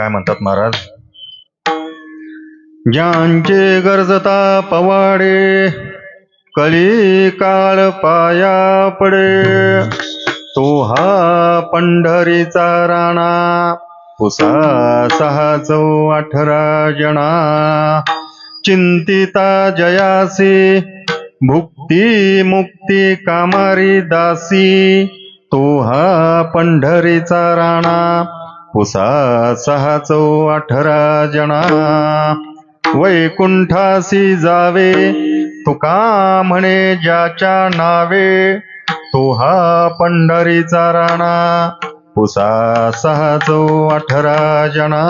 काय म्हणतात महाराज? ज्यांचे गरजता पवाडे, कली काळ पाया पडे, तो हा पंढरीचा राणा, पुसा 618 जना. चिंतिता जयासी, भुक्ती मुक्ती कामारी दासी, तो हा पंढरीचा राणा, पुसा 618 जना. वैकुंठासी जावे, तुका म्हणे ज्याच्या नावे, तो हा पंढरीचा राणा, पुसा 618 जना.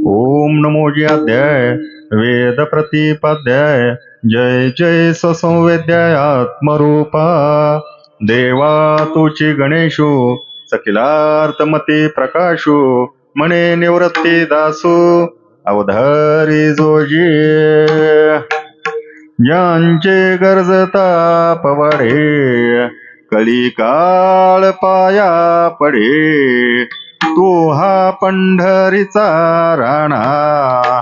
ओम नमो ज्याध्याय वेद प्रतिपाध्याय, जय जय ससंवेद्याय आत्मरूपा. देवा तुची गणेशू, सखिलार्थमती प्रकाशू, म्हणे निवृत्ती दासू, अवधारी जोजी. ज्यांचे गरजता पवाडे, कली काळ पाया पडे, तो हा पंढरीचा राणा,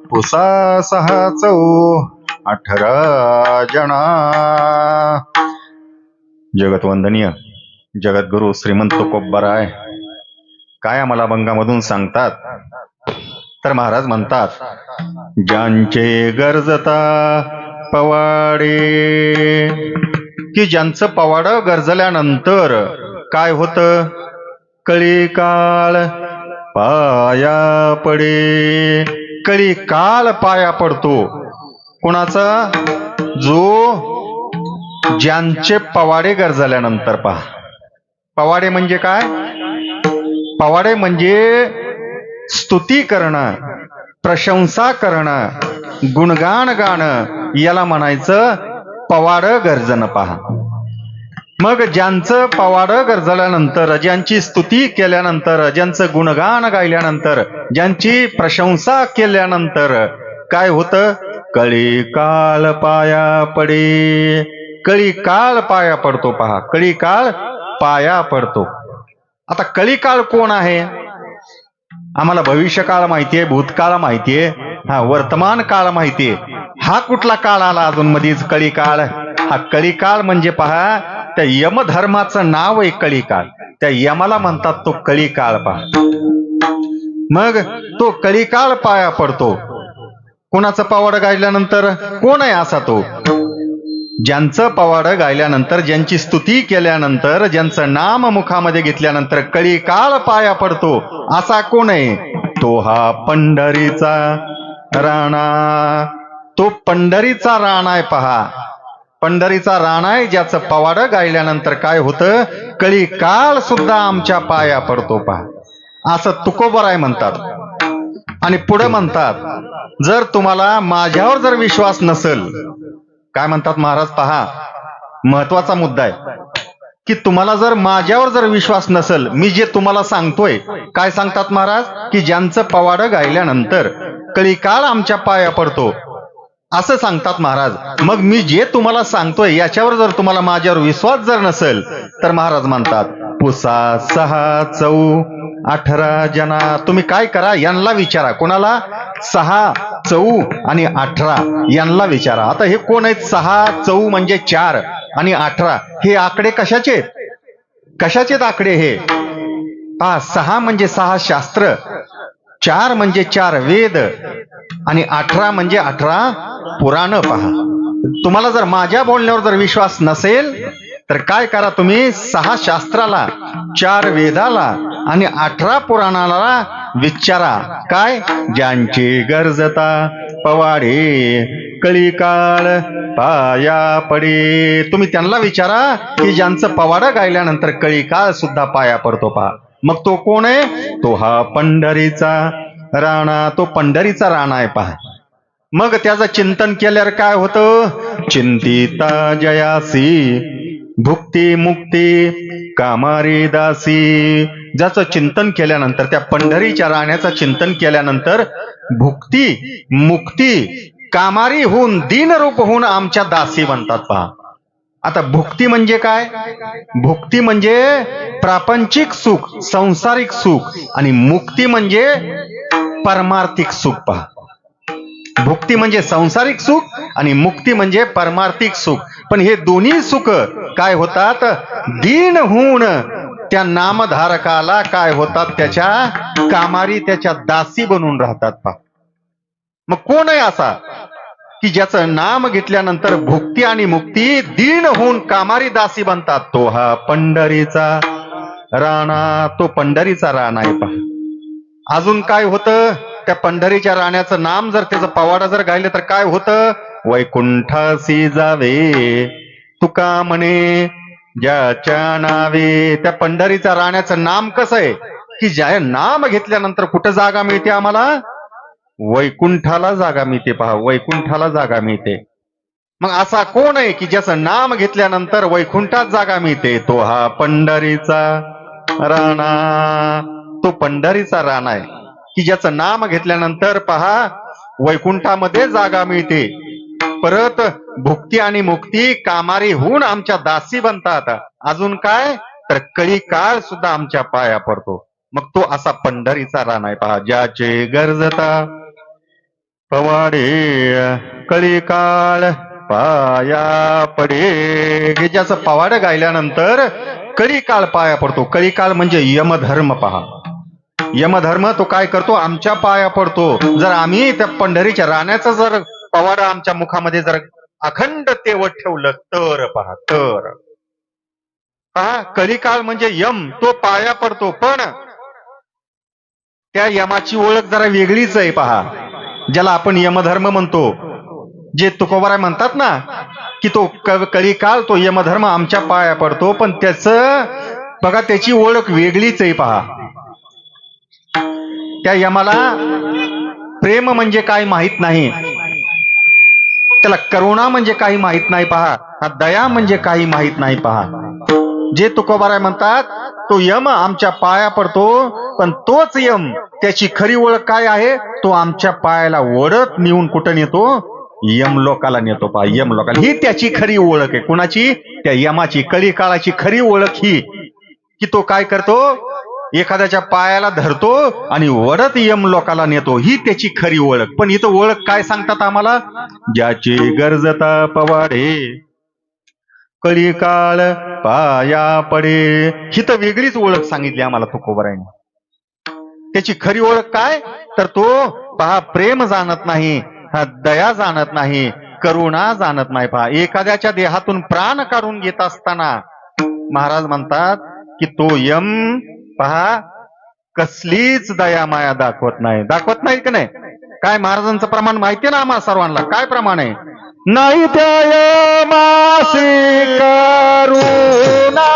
पुसा 618 जना. जगतवंदनीय जगद्गुरु श्रीमंत तुकोबाराय काय आम्हाला अभंगामधून सांगतात? तर महाराज म्हणतात, ज्यांचे गरजता पवाडे, की ज्यांचं पवाड गरजल्यानंतर काय होतं? कळी काळ पाया पडे. कळी काळ पाया पडतो. कोणाचा? जो ज्यांचे पवाडे गरजल्यानंतर. पहा, पवाडे म्हणजे काय? पवाडे म्हणजे स्तुती करणं, प्रशंसा करणं, गुणगान गाणं, याला म्हणायचं पवाड गर्जन. पहा, मग ज्यांचं पवाड गरजल्यानंतर, ज्यांची स्तुती केल्यानंतर, ज्यांचं गुणगान गायल्यानंतर, ज्यांची प्रशंसा केल्यानंतर काय होतं? कळी काळ पाया पडे. कळी काळ पाया पडतो. पहा, कळी काळ पाया पडतो. आता कळी काळ कोण आहे? आम्हाला भविष्यकाळ माहितीये, भूतकाळ माहितीये, हा वर्तमान काळ माहितीये. हा कुठला काळ आला अजून मधीच? कळी काळ. हा कळी काळ म्हणजे पहा, त्या यमधर्माचं नाव आहे कळी काळ. त्या यमाला म्हणतात तो कळी काळ. पहा, मग तो कळी काळ पाया पडतो. कोणाचं पवाड गायल्यानंतर? कोण आहे असा तो? ज्यांचं पवाड गायल्यानंतर, ज्यांची स्तुती केल्यानंतर, ज्यांचं नाम मुखामध्ये घेतल्यानंतर कळी काळ पाया पडतो, असा कोण आहे? तो हा पंढरीचा राणा. तो पंढरीचा राणा आहे. पहा, पंढरीचा राणा आहे, ज्याचं पवाड गायल्यानंतर काय होतं? कळी काळ सुद्धा आमच्या पाया पडतो. पहा, असं तुकोबाराय म्हणतात. आणि पुढे म्हणतात, जर तुम्हाला माझ्यावर जर विश्वास नसेल, काय म्हणतात महाराज? पहा, महत्वाचा मुद्दा आहे की तुम्हाला जर माझ्यावर जर विश्वास नसेल, मी जे तुम्हाला सांगतोय, काय सांगतात महाराज? की ज्यांचं पवाड गायल्यानंतर कळी काळ आमच्या पाया पडतो, असं सांगतात महाराज. मग मी जे तुम्हाला सांगतोय याच्यावर जर तुम्हाला माझ्यावर विश्वास जर नसेल, तर महाराज म्हणतात, पुसा 618 जना. तुम्ही काय करा? यांना विचारा. कोणाला? 6, 4 आणि 18 यांना विचारा. आता हे कोण आहेत? 6, 4 म्हणजे 4 आणि 18 हे आकडे कशाचे? कशाचे आकडे हे? पहा, 6 म्हणजे 6 शास्त्र, 4 म्हणजे 4 वेद आणि 18 म्हणजे 18 पुराण. पहा, तुम्हाला जर माझ्या बोलण्यावर जर विश्वास नसेल, तर काय करा? तुम्ही 6 शास्त्राला, 4 वेदाला आणि 18 पुराणाला विचारा. काय? ज्यांची गरजता पवाडे, कळी काळ पाया पडे. तुम्ही त्यांना विचारा की ज्यांचं पवाड गायल्यानंतर कळी काळ सुद्धा पाया पडतो. पहा, मग तो कोण आहे? तो हा पंढरीचा राणा. तो पंढरीचा राणा आहे. पहा, मग त्याचं चिंतन केल्यावर काय होतं? चिंतिता जयासी, भुक्ती मुक्ती कामारी दासी. ज्याचं चिंतन केल्यानंतर, त्या पंढरीच्या राण्याचं चिंतन केल्यानंतर भुक्ती मुक्ती कामारी होऊन, दीनरूप होऊन आमच्या दासी बनतात. पहा, आता भुक्ती म्हणजे काय? भुक्ती म्हणजे प्रापंचिक सुख, संसारिक सुख, आणि मुक्ती म्हणजे परमार्थिक सुख. पहा, भुक्ती म्हणजे संसारिक सुख आणि मुक्ती म्हणजे परमार्थिक सुख. पण हे दोन्ही सुख काय होतात? दीन होऊन त्या नामधारकाला काय होतात? त्याच्या कामारी, त्याच्या दासी बनून राहतात. पहा, मग कोण आहे असा की ज्याचं नाम घेतल्यानंतर भुक्ती आणि मुक्ती दीन होऊन कामारी दासी बनतात? तो हा पंढरीचा राणा, तो पंढरीचा राणा आहे. पहा, अजून काय होतं? त्या पंढरीच्या राण्याचं नाम जर, त्याचं पवाडा जर गायलं तर काय होतं? वैकुंठासी जावे तुका म्हणे ज्याच्या नावे. त्या पंढरीच्या राण्याचं नाम कसं आहे की ज्या नाम घेतल्यानंतर कुठं जागा मिळते आम्हाला? वैकुंठाला जागा मिळते. पहा, वैकुंठाला जागा मिळते. मग असा कोण आहे की ज्याचं नाम घेतल्यानंतर वैकुंठात जागा मिळते? तो हा पंढरीचा राणा, तो पंढरीचा राणा आहे की ज्याचं नाम घेतल्यानंतर पहा वैकुंठामध्ये जागा मिळते. परत भुक्ती आणि मुक्ती कामारी होऊन आमच्या दासी बनतात. अजून काय? तर कळी काळ सुद्धा आमच्या पाया पडतो. मग तो असा पंढरीचा राणा आहे. पहा, ज्याचे गरजता पवाडे कळी काळ पाया पडे. हे ज्याचं पवाडं गायल्यानंतर कळी काळ पाया पडतो. कळी काळ म्हणजे यमधर्म. पहा, यमधर्म तो काय करतो? आमच्या पाया पडतो. जर आम्ही त्या पंढरीच्या राण्याचं जर पवाडा आमच्या मुखामध्ये जर अखंड तेवत ठेवलं तर पहा, तर पहा, कलिकाळ म्हणजे यम, तो पाया पडतो. पण त्या यमाची ओळख जरा वेगळीच आहे. पहा, ज्याला आपण यमधर्म म्हणतो, जे तुकोबाराय म्हणतात ना की तो कलिकाळ, तो यमधर्म आमच्या पाया पडतो, पण त्याचं बघा त्याची ओळख वेगळीच आहे. पहा, त्या यमाला प्रेम म्हणजे काय माहित नाही, त्याला करुणा म्हणजे काही माहित नाही. पहा, दया म्हणजे काही माहित नाही. पहा, जे तुकोबाराय म्हणतात तो यम आमच्या पाया पडतो, पण तोच यम, त्याची खरी ओळख काय आहे? तो आमच्या पायाला ओढत नेऊन कुठं नेतो? यमलोकाला नेतो. पहा, यमलोकाला. ही त्याची खरी ओळख आहे. कुणाची? त्या यमाची. कलिकाळाची खरी ओळख ही की तो काय करतो? एखाद्याच्या पायाला धरतो आणि वडत यमलोकाला नेतो. ही त्याची खरी ओळख. पण इथं ओळख काय सांगतात आम्हाला? ज्याची गरजता पवाडे कलिकाळ पाया पडे. ही तर वेगळीच ओळख सांगितली आम्हाला तुकोबारायने. त्याची खरी ओळख काय? तर तो पहा प्रेम जाणत नाही, दया जाणत नाही, करुणा जाणत नाही. पहा, एखाद्याच्या देहातून प्राण काढून घेत असताना महाराज म्हणतात की तो यम पहा कसलीच दया माया दाखवत नाही. दाखवत नाही की नाही? काय महाराजांचं प्रमाण माहितीये ना आम्हाला सर्वांना? काय प्रमाण आहे? नाही त्या यमासी करुणा,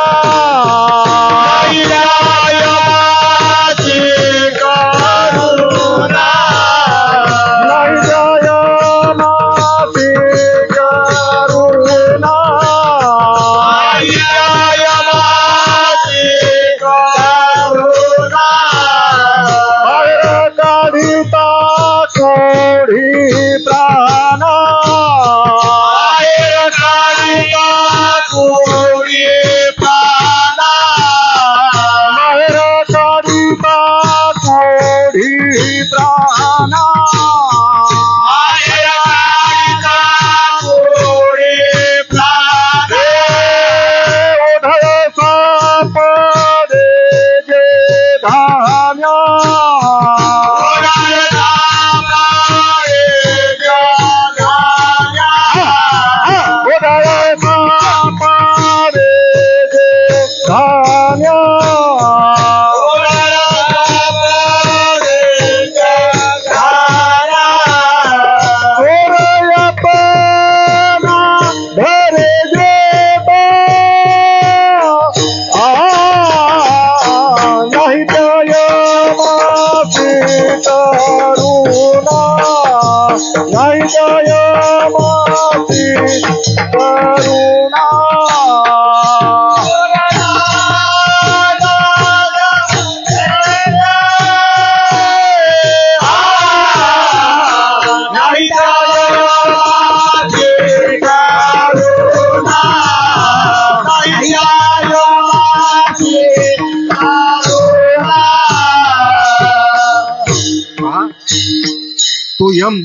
यम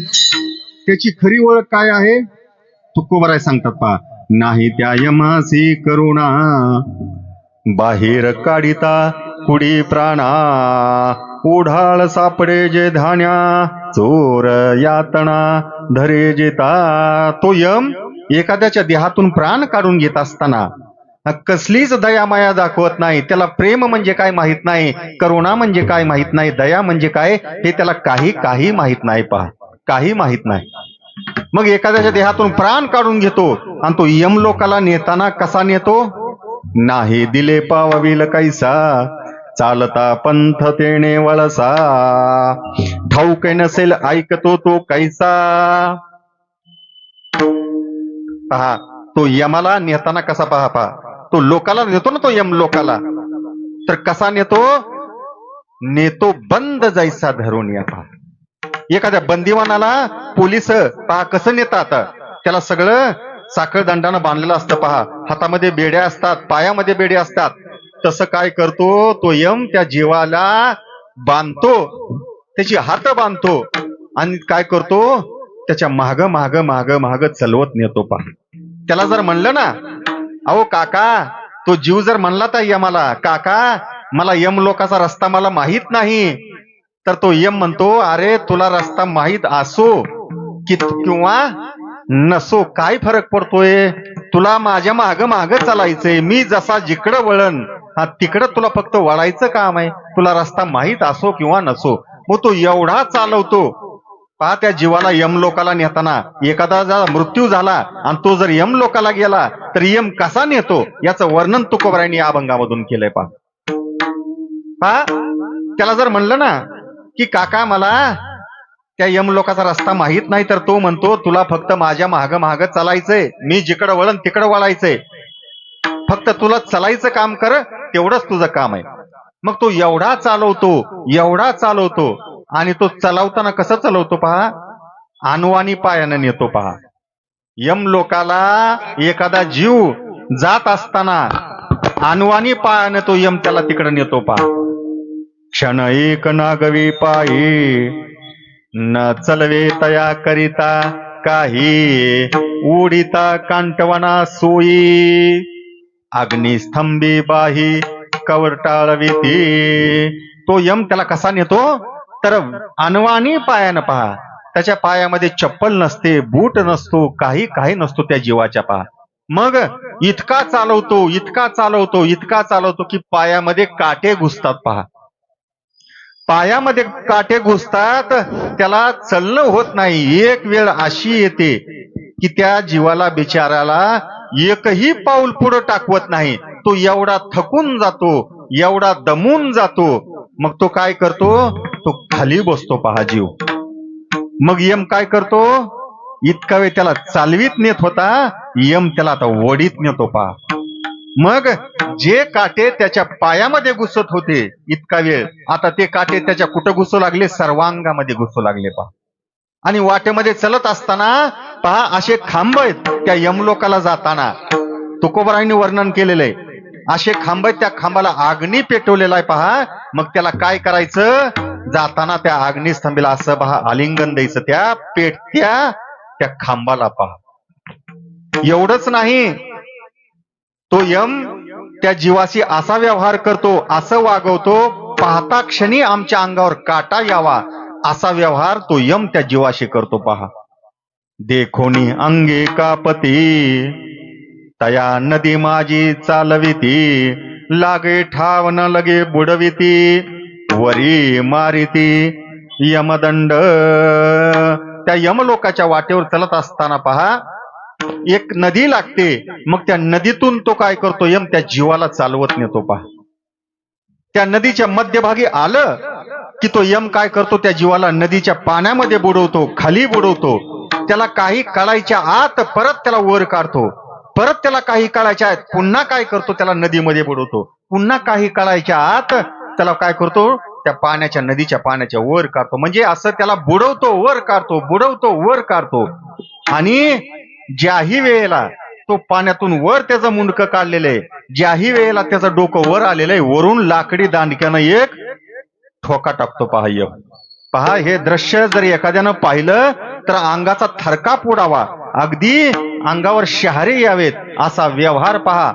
त्याची खरी ओळख काय आहे तुकोबराय सांगतात पहा. नाही त्या यमासी करुणा बाहेर काढिता कुडी प्राणा उढाळ सापडे जे धान्या चोर यातना धरे जेता. तो यम एखाद्याच्या देहातून प्राण काढून घेत असताना कसलीच दयामाया दाखवत नाही. त्याला प्रेम म्हणजे काय माहित नाही, करुणा म्हणजे काय माहित नाही, दया म्हणजे काय हे त्याला काही माहित नाही. पहा काही माहित नाही. मग एखाद्याच्या देहातून प्राण काढून घेतो आणि तो यमलोकाला नेताना कसा नेतो. नाही दिले पावविल कैसा चालता पंथ तेणे वळसा ठाऊक नसेल ऐकतो तो कैसा. पहा तो यमाला नेताना कसा पहा तो लोकाला नेतो ना, तो यम लोकाला तर कसा नेतो बंद जैसा धरून या. पहा एखाद्या बंदिवानाला पोलीस पहा कसं नेतात. त्याला सगळं साखळ दंडानं बांधलेलं असतं. पहा हातामध्ये बेड्या असतात, पायामध्ये बेड्या असतात. तसं काय करतो तो यम त्या जीवाला बांधतो, त्याची हात बांधतो आणि काय करतो त्याच्या माग चलवत नेतो. पहा त्याला जर म्हणलं ना अहो काका, तो जीव जर म्हणला तर यमाला काका मला यम लोकाचा रस्ता मला माहित नाही, तर तो यम म्हणतो अरे तुला रस्ता माहित असो किंवा नसो काय फरक पडतोय. तुला माझ्या माग चालायचंय. मी जसा जिकडं वळण तिकडं तुला फक्त वळायचं काम आहे. तुला रस्ता माहित असो किंवा नसो. मग तो एवढा चालवतो पहा त्या जीवाला यमलोकाला नेताना. एखादा जर मृत्यू झाला आणि तो जर यमलोकाला गेला तर यम कसा नेतो याचं वर्णन तुकोबरायांनी या अभंगामधून केलंय. पहा त्याला जर म्हणलं ना की काका मला त्या यमलोकाचा रस्ता माहित नाही, तर तो म्हणतो तुला फक्त माझ्या माग चालायचंय. मी जिकडं वळण तिकडं वळायचंय. फक्त तुला चलायचं काम कर, तेवढंच तुझं काम आहे. मग तो एवढा चालवतो आणि तो चालवताना कसं चालवतो पहा अनुवानी पायानं नेतो. पहा यम लोकाला एखादा जीव जात असताना अनुवानी पायानं तो यम त्याला तिकडे नेतो. पहा क्षण एक नागवी पायी न चलवे तया करिता काही उडिता कांटवना सोयी अग्निस्तंभी बाही कवटाळविती. तो यम त्याला कसा नेतो तर अनवाणी पायानं. पहा त्याच्या पायामध्ये चप्पल नसते, बूट नसतो, काही नसतो त्या जीवाच्या. पहा मग इतका चालवतो की पायामध्ये काटे घुसतात. पहा पायामध्ये काटे घुसतात, त्याला चलणं होत नाही. एक वेळ अशी येते की त्या जीवाला बिचाराला एकही पाऊल पुढे टाकवत नाही. तो एवढा थकून जातो, एवढा दमून जातो. मग तो काय करतो तो खाली बसतो. पहा जीव. मग यम काय करतो इतका वेळ त्याला चालवीत नेत होता, यम त्याला आता वडीत नेतो. पहा मग जे काटे त्याच्या पायामध्ये घुसत होते इतका वेळ, आता ते काटे त्याच्या कुठं घुसू लागले सर्वांगामध्ये घुसू लागले. पहा आणि वाटेमध्ये चलत असताना पहा असे खांब आहेत त्या यमलोकाला जाताना. तुकोबरायांनी वर्णन केलेलं आहे. असे खांब आहेत, त्या खांबाला अग्नी पेटवलेला आहे. पहा मग त्याला काय करायचं जाताना त्या अग्निस्तंभीला असं पहा आलिंगन द्यायचं त्या पेटत्या त्या खांबाला. पहा एवढंच नाही, तो यम त्या जीवाशी असा व्यवहार करतो, असं वागवतो, पाहता क्षणी आमच्या अंगावर काटा यावा असा व्यवहार तो यम त्या जीवाशी करतो. पहा देखोनी अंगे कापती तया नदी माझी चालविती लागे ठाव न लगे बुडविती वरी मारिती यमदंड. त्या यमलोकाच्या वाटेवर चलत असताना पहा एक नदी लागते. मग त्या नदीतून तो काय करतो यम त्या जीवाला चालवत नेतो. पहा त्या नदीच्या मध्यभागी आलं की तो यम काय करतो त्या जीवाला नदीच्या पाण्यामध्ये बुडवतो, खाली बुडवतो. त्याला काही काळाच्या आत परत त्याला वर काढतो. परत त्याला काही काळाच्या आत पुन्हा काय करतो त्याला नदीमध्ये बुडवतो. पुन्हा काही काळाच्या आत त्याला काय करतो त्या पाण्याच्या नदीच्या पाण्याच्या वर काढतो. म्हणजे असं त्याला बुडवतो वर काढतो, बुडवतो वर काढतो. आणि ज्याही वेळेला तो पाण्यातून वर त्याचं मुंडकं काढलेलं आहे, ज्याही वेळेला त्याचं डोकं वर आलेलं आहे, वरून लाकडी दांडक्यानं एक ठोका टाकतो. पहा यम पहा, हे दृश्य जर एखाद्यानं पाहिलं तर अंगाचा थरकाप उडावा, अगदी अंगावर शहारे यावेत असा व्यवहार पहा.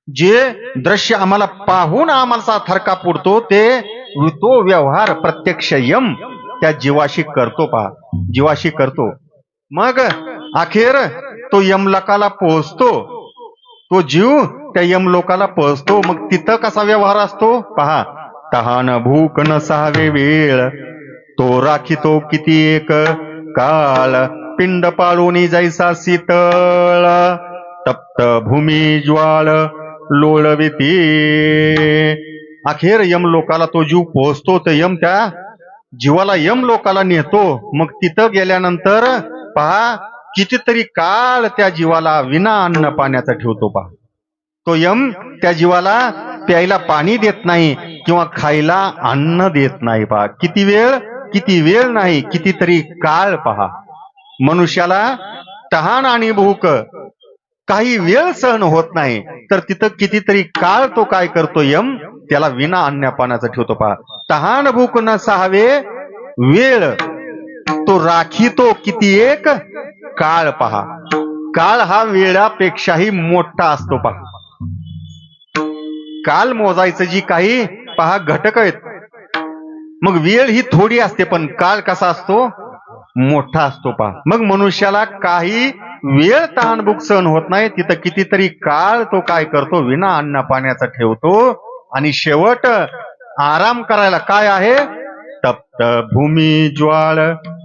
जे दृश्य आम्हाला पाहून आम्हाला थरकाप उडतो तो व्यवहार प्रत्यक्ष यम त्या जीवाशी करतो पहा, जीवाशी करतो. मग अखेर तो यमलोकाला पोहोचतो, तो जीव त्या यमलोकाला पोहोचतो. मग तिथं कसा व्यवहार असतो पहा. तहान भूक नसावे वेळ, तो राखीतो किती एक काळ, पिंड पाळून जैसा शीतळ, तप्त भूमी ज्वाळ लोळविती. अखेर यमलोकाला तो जीव पोहोचतो, तर यम त्या जीवाला यमलोकाला नेतो. मग तिथं गेल्यानंतर पहा, कितीतरी काळ त्या जीवाला विना अन्न पाण्याचा ठेवतो पहा. तो यम त्या जीवाला प्यायला पाणी देत नाही किंवा खायला अन्न देत नाही पहा. किती वेळ नाही, कितीतरी काळ पहा. मनुष्याला तहान आणि भूक काही वेळ सहन होत नाही, तर तिथं कितीतरी काळ तो काय करतो यम, त्याला विना अन्न पाण्याचा ठेवतो पहा. तहान भूक न सहावे वेळ, तो राखीतो किती एक काळ पहा. काळ हा वेळापेक्षाही मोठा असतो पहा. काल मोजायचं जी काही पहा घटक आहेत, मग वेळ ही थोडी असते, पण काळ कसा असतो, मोठा असतो पहा. मग मनुष्याला काही वेळ तहानभूक सहन होत नाही, तिथं कितीतरी काळ तो काय करतो, विना अन्न पाण्याचा ठेवतो. आणि शेवट आराम करायला काय आहे, तप्त भूमी ज्वाळ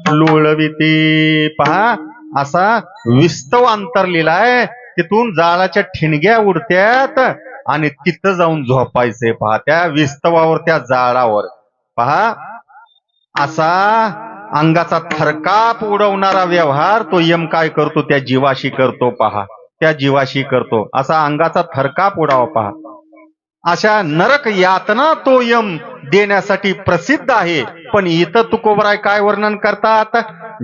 लोळविती पहा. असा विस्तव अंतरलेला आहे, तिथून जाळाच्या ठिणग्या उडत्यात आणि तिथं जाऊन झोपायचे पहा, त्या विस्तवावर, त्या जाळावर पहा. असा अंगाचा थरकाप उडवणारा व्यवहार तो यम काय करतो, त्या जीवाशी करतो पहा, त्या जीवाशी करतो. असा अंगाचा थरकाप उडावा पहा. अशा नरक यातना तो यम देण्यासाठी प्रसिद्ध आहे. पण इथं तुकोबराय काय वर्णन करतात,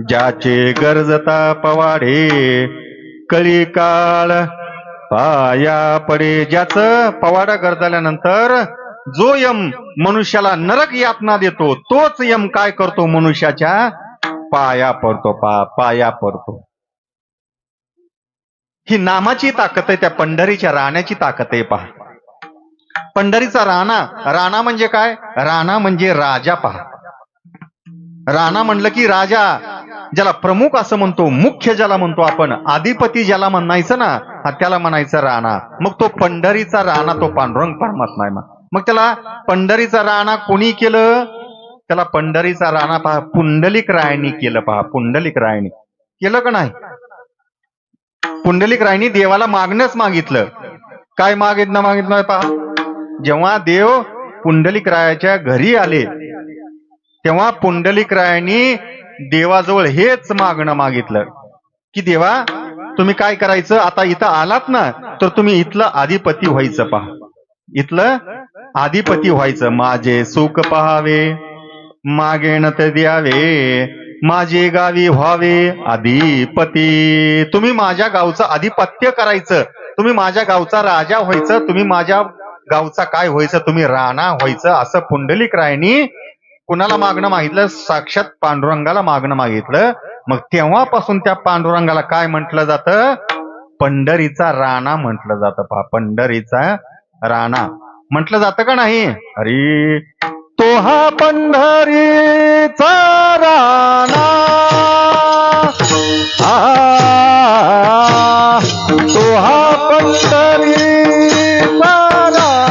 ज्याचे गरजता पवाडे कळी काळ पाया पडे. ज्याचं पवाडा गरजल्यानंतर जो यम मनुष्याला नरक यातना देतो, तोच यम काय करतो, मनुष्याच्या पाया पडतो पहा, पाया पडतो. ही नामाची ताकद आहे, त्या पंढरीच्या राण्याची ताकद आहे पहा. पंढरीचा राणा म्हणजे काय, राणा म्हणजे राजा पहा. राणा म्हणलं की राजा, ज्याला प्रमुख असं म्हणतो, मुख्य ज्याला म्हणतो आपण, अधिपती ज्याला म्हणायचं ना, त्याला म्हणायचं राणा. मग तो पंढरीचा राणा तो पांडुरंग परमात्मा आहे. मग त्याला पंढरीचा राणा कोणी केलं, त्याला पंढरीचा राणा पहा पुंडलिक रायांनी केलं पहा. पुंडलिक रायांनी केलं का नाही, पुंडलिक रायांनी देवाला मागणंच मागितलं. काय मागितलं पहा. जेव्हा देव पुंडलिक रायाच्या घरी आले, तेव्हा पुंडलिक रायांनी देवाजवळ हेच मागणं मागितलं की देवा, तुम्ही काय करायचं, आता इथं आलात ना, तर तुम्ही इथलं अधिपती व्हायचं पहा, इथलं अधिपती व्हायचं. माझे सुख पहावे मागेन ते द्यावे, माझे गावी व्हावे अधिपती. तुम्ही माझ्या गावचं अधिपत्य करायचं, तुम्ही माझ्या गावचा राजा व्हायचं, तुम्ही माझ्या गावचा काय व्हायचं, तुम्ही राणा व्हायचं. असं पुंडलिक रायांनी कुणाला मागणं मागितलं, साक्षात पांडुरंगाला मागणं मागितलं. मग तेव्हापासून त्या पांडुरंगाला काय म्हटलं जातं, पंढरीचा राणा म्हटलं जातं पहा. पंढरीचा राणा म्हटलं जातं का नाही. अरे तो हा पंढरीचा राणा, तो हा पंढरीचा राणा,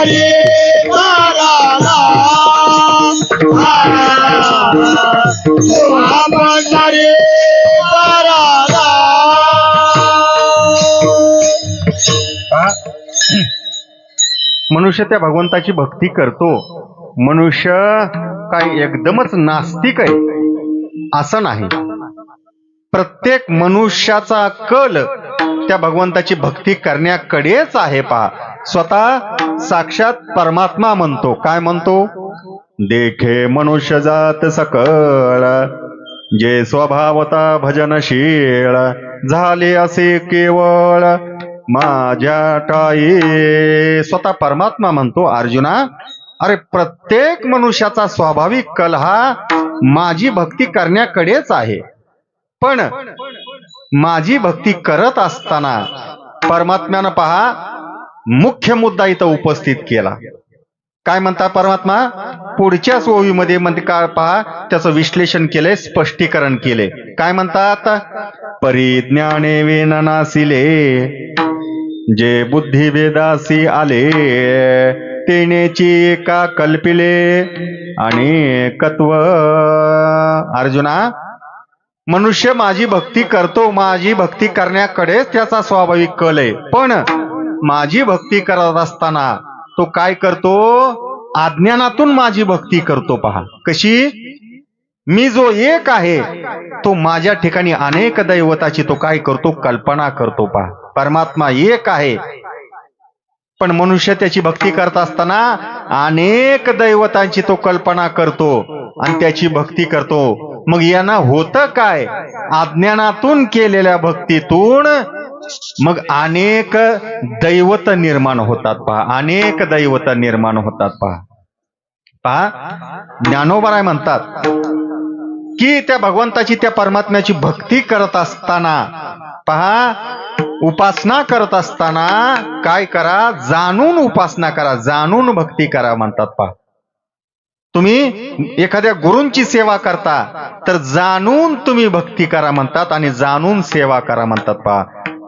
पंढरी दाराला पंढरी दाराला. मनुष्य त्या भगवंताची भक्ती करतो. मनुष्य काय एकदमच नास्तिक आहे असं नाही. प्रत्येक मनुष्याचा कल त्या भगवंताची भक्ती करण्याकडेच आहे. पहा, स्वतः साक्षात परमात्मा म्हणतो. काय म्हणतो? देखे मनुष्य जात सकळ, जे स्वभावता भजनशील, झाले असे केवळ माझ्या ठाई. स्वतः परमात्मा म्हणतो, अर्जुना, अरे प्रत्येक मनुष्याचा स्वाभाविक कल हा माझी भक्ती करण्याकडेच आहे. पण माझी भक्ती करत असताना परमात्म्यानं पहा मुख्य मुद्दा इथं उपस्थित केला. काय म्हणतात परमात्मा? पुढच्याच ओवीमध्ये म्हणते का पहा, त्याचं विश्लेषण केलंय, स्पष्टीकरण केले. काय म्हणतात? परिज्ञाने विननासिले, जे बुद्धी वेदासी आले, तेनेची का कल्पिले अनेकत्व. अर्जुना, मनुष्य माझी भक्ती करतो, माझी भक्ती करण्याकडेच त्याचा स्वाभाविक कल आहे. पण माझी भक्ती करत असताना तो काय करतो? अज्ञानातून माझी भक्ती करतो. पहा कशी. मी जो एक आहे तो माझ्या ठिकाणी अनेक दैवताची तो काय करतो? कल्पना करतो. पहा, परमात्मा एक आहे पण मनुष्य त्याची भक्ती करत असताना अनेक दैवतांची तो कल्पना करतो आणि त्याची भक्ती करतो. मग यांना होतं काय? अज्ञानातून केलेल्या भक्तीतून मग अनेक दैवत निर्माण होतात. पहा, अनेक दैवत निर्माण होतात. पहा, ज्ञानोबराय म्हणतात की त्या भगवंताची, त्या परमात्म्याची भक्ती करत असताना पहा, उपासना करत असताना काय करा? जाणून उपासना करा, जाणून भक्ती करा म्हणतात. पहा, तुम्ही एखाद्या गुरूंची सेवा करता तर जाणून तुम्ही भक्ती करा म्हणतात आणि जाणून सेवा करा म्हणतात. पहा,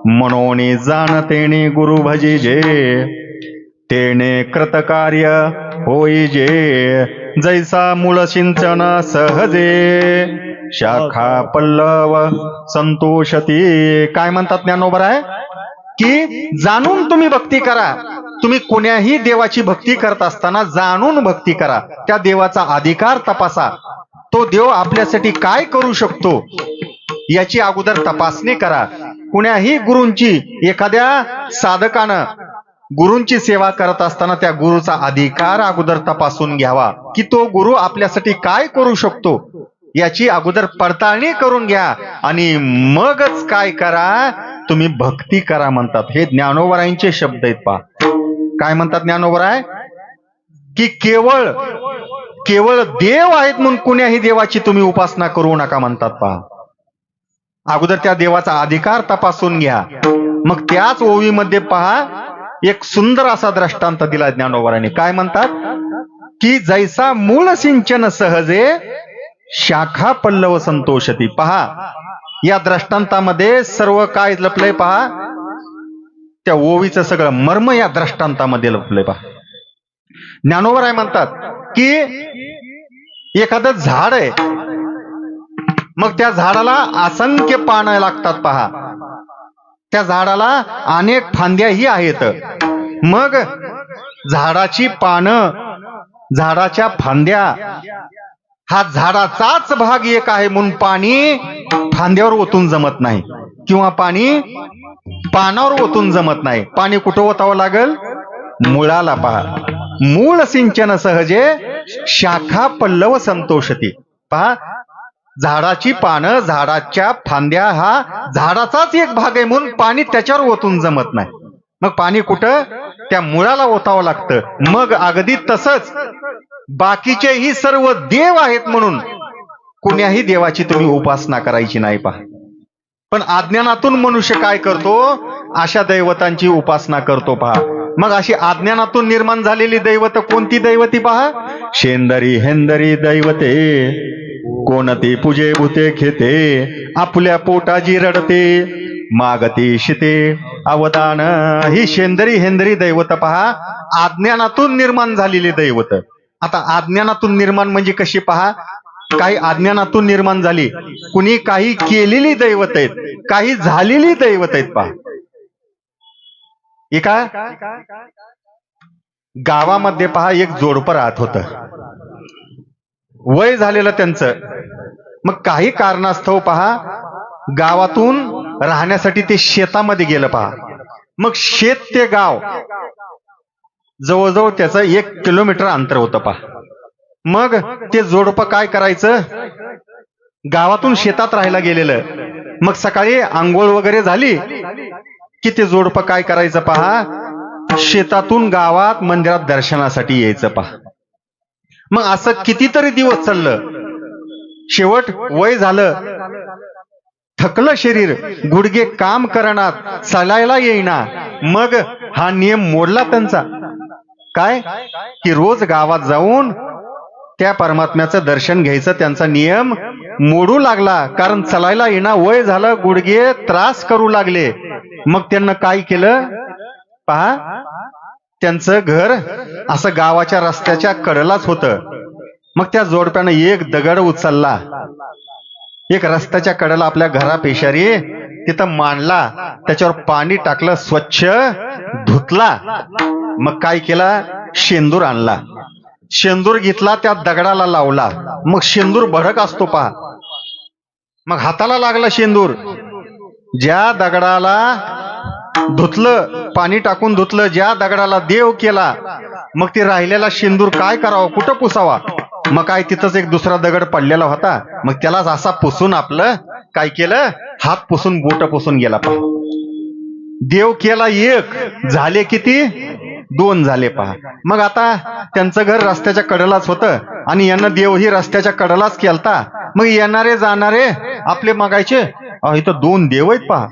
मनोनी जाणतेने गुरु भजिजे, तेने कृतकार्य होईजे, जैसा मूळ सिंचन सहजे, शाखा पल्लव संतोषती. काय म्हणतात ज्ञानोबराय? की जाणून तुम्ही भक्ती करा. तुम्ही कोण्याही देवाची भक्ती करत असताना जाणून भक्ती करा. त्या देवाचा अधिकार तपासा. तो देव आपल्यासाठी काय करू शकतो याची अगोदर तपासणी करा. कुण्याही गुरूंची, एखाद्या साधकानं गुरूंची सेवा करत असताना त्या गुरुचा अधिकार अगोदर तपासून घ्यावा की तो गुरु आपल्यासाठी काय करू शकतो याची अगोदर पडताळणी करून घ्या आणि मगच काय करा? तुम्ही भक्ती करा म्हणतात. हे ज्ञानोबरायांचे शब्द आहेत. पहा काय म्हणतात ज्ञानोबराय? की केवळ केवळ देव आहेत म्हणून कुण्याही देवाची तुम्ही उपासना करू नका म्हणतात. पहा, अगोदर त्या देवाचा अधिकार तपासून घ्या. मग त्याच ओवीमध्ये पहा एक सुंदर असा दृष्टांत दिला ज्ञानोबरांनी. काय म्हणतात? की जैसा मूळ सिंचन सहजे, शाखा पल्लव संतोषती. पहा, या दृष्टांतामध्ये सर्व काय लपलंय? पहा, त्या ओवीचं सगळं मर्म या दृष्टांतामध्ये लपलंय. पहा, ज्ञानोबराय म्हणतात की एखादं झाड आहे, मग त्या झाडाला असंख्य पानं लागतात. पहा, त्या झाडाला अनेक फांद्याही आहेत. मग झाडाची पानं, झाडाच्या फांद्या हा झाडाचाच भाग एक आहे म्हणून पाणी फांद्यावर ओतून जमत नाही किंवा पाणी पानावर ओतून जमत नाही. पाणी कुठं ओतावं लागल? मुळाला. पहा, मूळ सिंचन सहजे, शाखा पल्लव संतोषती. पहा, झाडाची पानं, झाडाच्या फांद्या हा झाडाचाच एक भाग आहे म्हणून पाणी त्याच्यावर ओतून जमत नाही. मग पाणी कुठं? त्या मुळाला ओतावं लागतं. मग अगदी तसंच बाकीचेही सर्व देव आहेत म्हणून कुण्याही देवाची तुम्ही उपासना करायची नाही. पहा, पण अज्ञानातून मनुष्य काय करतो? अशा दैवतांची उपासना करतो. पहा, मग अशी अज्ञानातून निर्माण झालेली दैवत कोणती दैवती? पहा, शेंदरी हेंदरी दैवते, कोणती पूजे भूते खेते, आपल्या पोटाजी रडते, मागती शिते, अवदान. ही शेंदरी हेंदरी दैवत पहा, अज्ञानातून निर्माण झालेली दैवत. आता अज्ञानातून निर्माण म्हणजे कशी पहा, काही अज्ञानातून निर्माण झाली, कुणी काही केलेली दैवत आहेत, काही झालेली दैवत आहेत पहा. एका गावामध्ये पहा एक जोडपं राहत होतं. वय झालेलं त्यांचं. मग काही कारणास्तव पहा गावातून राहण्यासाठी ते शेतामध्ये गेलं पहा. मग शेत ते गाव जवळजवळ त्याचं 1 किलोमीटर अंतर होतं पहा. मग ते जोडपं काय करायचं, गावातून शेतात राहायला गेलेलं. मग सकाळी आंघोळ वगैरे झाली की ते जोडपं काय करायचं पहा, शेतातून गावात मंदिरात दर्शनासाठी यायचं पहा. मग असं कितीतरी दिवस चाललं. शेवट वय झालं, थकलं शरीर, गुडघे काम करणार, चालायला येईना. मग हा नियम मोडला त्यांचा. काय की रोज गावात जाऊन त्या परमात्म्याचं दर्शन घ्यायचं त्यांचा नियम मोडू लागला. कारण चालायला येईना, वय झालं, गुडघे त्रास करू लागले. मग त्यांना काय केलं पहा, त्यांचं घर असं गावाच्या रस्त्याच्या कडेलाच होतं. मग त्या जोडप्यानं एक दगड उचलला, एक रस्त्याच्या कडेला आपल्या घरा पेशारी तिथं मांडला, त्याच्यावर पाणी टाकलं, स्वच्छ धुतला. मग काय केला, शेंदूर आणला, शेंदूर घेतला, त्या दगडाला लावला. मग शेंदूर भडक असतो पहा. मग हाताला लागला शेंदूर. ज्या दगडाला धुतलं, पाणी टाकून धुतलं, ज्या दगडाला देव केला, मग ते राहिलेला शेंदूर काय करावं, कुठं पुसावा. मग काय तिथंच एक दुसरा दगड पडलेला होता. मग त्यालाच असा पुसून आपलं काय केलं, हात पुसून बोट पुसून गेला पहा. देव केला एक, झाले किती, 2 झाले पहा. मग आता त्यांचं घर रस्त्याच्या कडेलाच होतं आणि यांना देवही रस्त्याच्या कडेलाच केलता. मग येणारे जाणारे आपले मागायचे, इथं 2 देव आहेत पहा.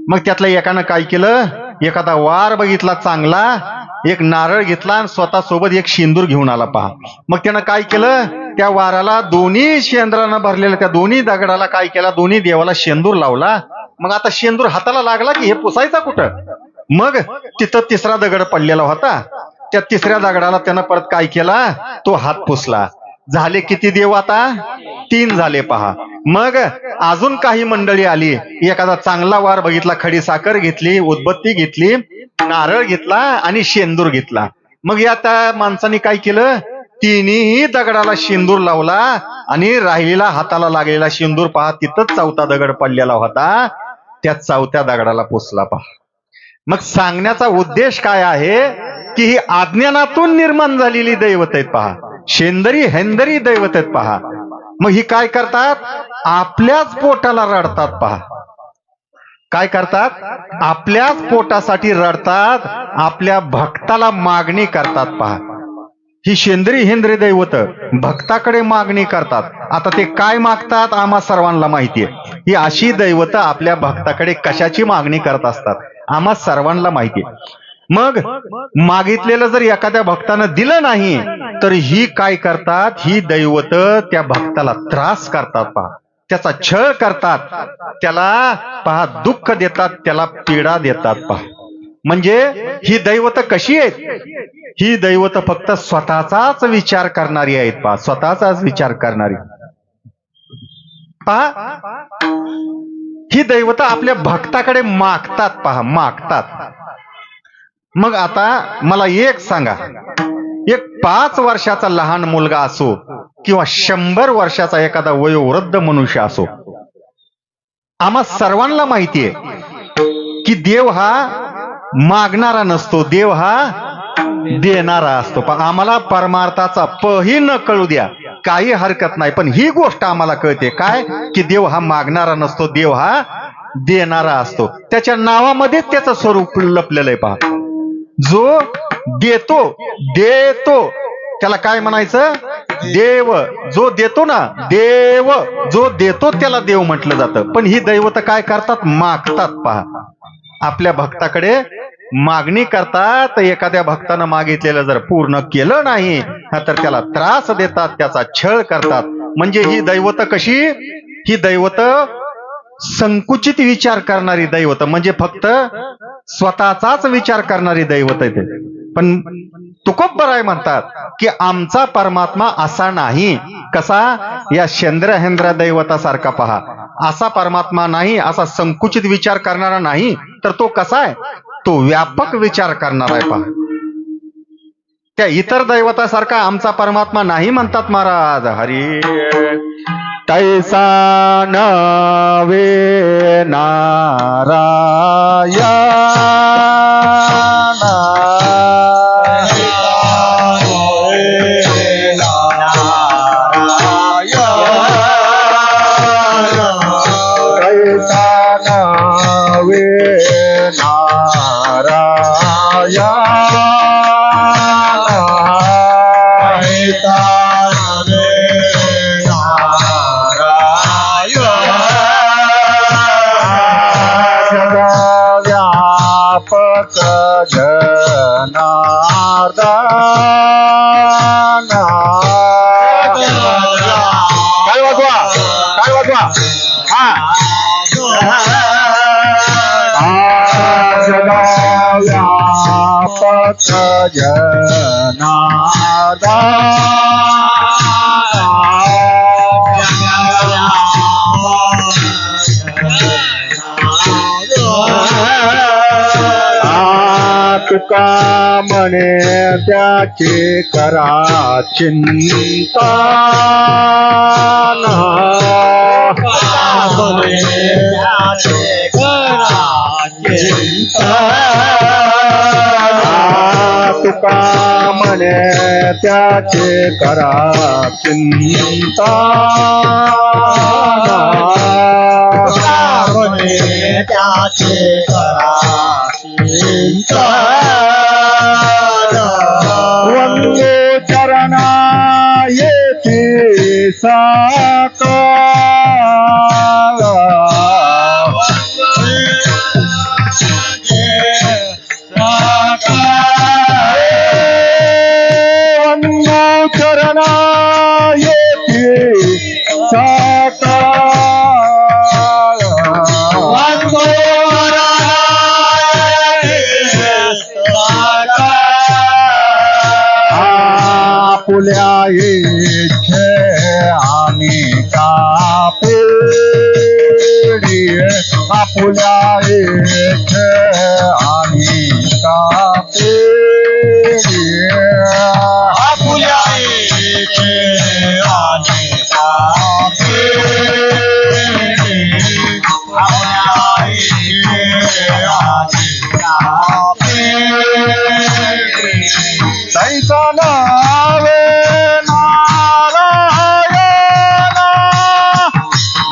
मग त्यातल्या एकानं काय केलं, एखादा वार बघितला चांगला, एक नारळ घेतला आणि स्वतः सोबत एक शेंदूर घेऊन आला पहा. मग त्यानं काय केलं, त्या वाराला दोन्ही शेंदरानं भरलेल्या त्या दोन्ही दगडाला काय केला, दोन्ही देवाला शेंदूर लावला. मग आता शेंदूर हाताला लागला की हे पुसायचा कुठं. मग तिथं 3रा दगड पडलेला होता. त्या 3ऱ्या दगडाला त्यानं परत काय केला, तो हात पुसला. झाले किती देव आता, 3 झाले पहा. मग अजून काही मंडळी आली, एखादा चांगला वार बघितला, खडी साखर घेतली, उदबत्ती घेतली, नारळ घेतला आणि शेंदूर घेतला. मग या त्या माणसाने काय केलं, तिन्ही दगडाला शेंदूर लावला आणि राहिलेला हाताला लागलेला शेंदूर पहा तिथंच 4था दगड पडलेला होता, त्या 4थ्या दगडाला पुसला पहा. मग सांगण्याचा उद्देश काय आहे की ही अज्ञानातून निर्माण झालेली दैवत आहेत पहा, शेंदरी हेंदरी दैवत आहेत पहा. मग ही काय करतात, आपल्याच पोटाला रडतात पहा. काय करतात, आपल्याच पोटासाठी रडतात, आपल्या भक्ताला मागणी करतात पहा. ही शेंदरी हेंद्री दैवत भक्ताकडे मागणी करतात. आता ते काय मागतात आम्हा सर्वांना माहितीये. ही अशी दैवत आपल्या भक्ताकडे कशाची मागणी करत असतात आम्हा सर्वांना माहितीये. मग मागितलेलं जर एखाद्या भक्तानं दिलं नाही तर ही काय करतात, ही दैवत त्या भक्ताला त्रास करतात पहा, त्याचा छळ करतात, त्याला पहा दुःख देतात, त्याला पीडा देतात पहा. म्हणजे ही दैवत कशी आहेत, ही दैवत फक्त स्वतःचाच विचार करणारी आहेत पहा, स्वतःचाच विचार करणारी पहा. ही दैवत आपल्या भक्ताकडे मागतात पहा, मागतात. मग आता मला एक सांगा, एक 5 वर्षाचा लहान मुलगा असो किंवा 100 वर्षाचा एखादा वयोवृद्ध मनुष्य असो, आम्हा सर्वांना माहितीये की देव हा मागणारा नसतो, देव हा देणारा असतो. पण आम्हाला परमार्थाचा पही न कळू द्या, काही हरकत नाही, पण ही गोष्ट आम्हाला कळते काय की देव हा मागणारा नसतो, देव हा देणारा असतो. त्याच्या नावामध्येच त्याचं स्वरूप लपलेलं आहे पहा. जो देतो देतो त्याला काय म्हणायचं, देव. जो देतो ना, देव जो देतो त्याला देव म्हटलं जातं. पण ही दैवत काय करतात, मागतात पहा, आपल्या भक्ताकडे मागणी करतात. एखाद्या भक्तानं मागितलेलं जर पूर्ण केलं नाही तर त्याला त्रास देतात, त्याचा छळ करतात. म्हणजे ही दैवत कशी, ही दैवत संकुचित विचार करणारी दैवत, म्हणजे फक्त स्वतःचाच विचार करणारी दैवत आहे ते. पण तुकोबराय म्हणतात की आमचा परमात्मा असा नाही. कसा? या चंद्रहेंद्र दैवतासारखा पहा, असा परमात्मा नाही, असा संकुचित विचार करणारा नाही. तर तो कसा आहे? तो व्यापक विचार करणारा आहे पहा. त्या इतर दैवतासारखा आमचा परमात्मा नाही म्हणतात महाराज. हरी तैसा नवे तुका म्हणे त्याचे करा चिंता. तुका म्हणे त्याचे करा चिंता. त्याचे करा चिंता. वंदे चरणा येते साकार. वंदे चरणा येते साकार. आपुल्या इच्छे आम्ही कापेडी. आपुल्या इच्छे आम्ही कापेडी. आपुल्या इच्छे आम्ही कापेडी. आपुल्या इच्छे आम्ही कापेडी. तैसा नावे नारायण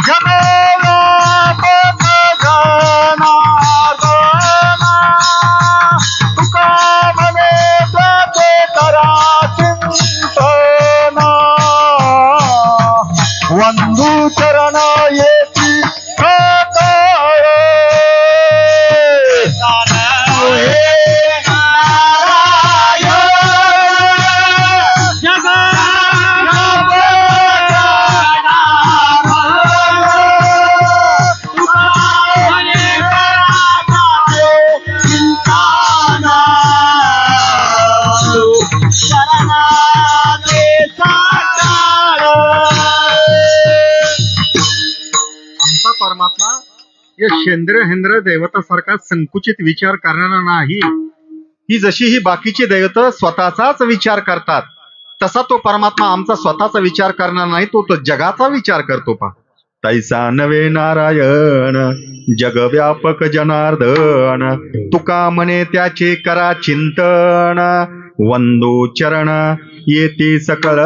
जगव्यापक जनार्दन. तुका म्हणे त्याचे करा चिंतन. वंदू चरण येती सकाळ. परमात्मा या चंद्रहेंद्र दैवतासारखा संकुचित विचार करणारा नाही. ही जशी ही बाकीची दैवत स्वतःचाच विचार करतात, तसा तो परमात्मा आमचा स्वतःचा विचार करणार नाही. तो जगाचा विचार करतो पहा. तैसा नवे नारायण जगव्यापक जनार्दन. तुका म्हणे त्याचे करा चिंतन. वंदो चरण येते सकळ.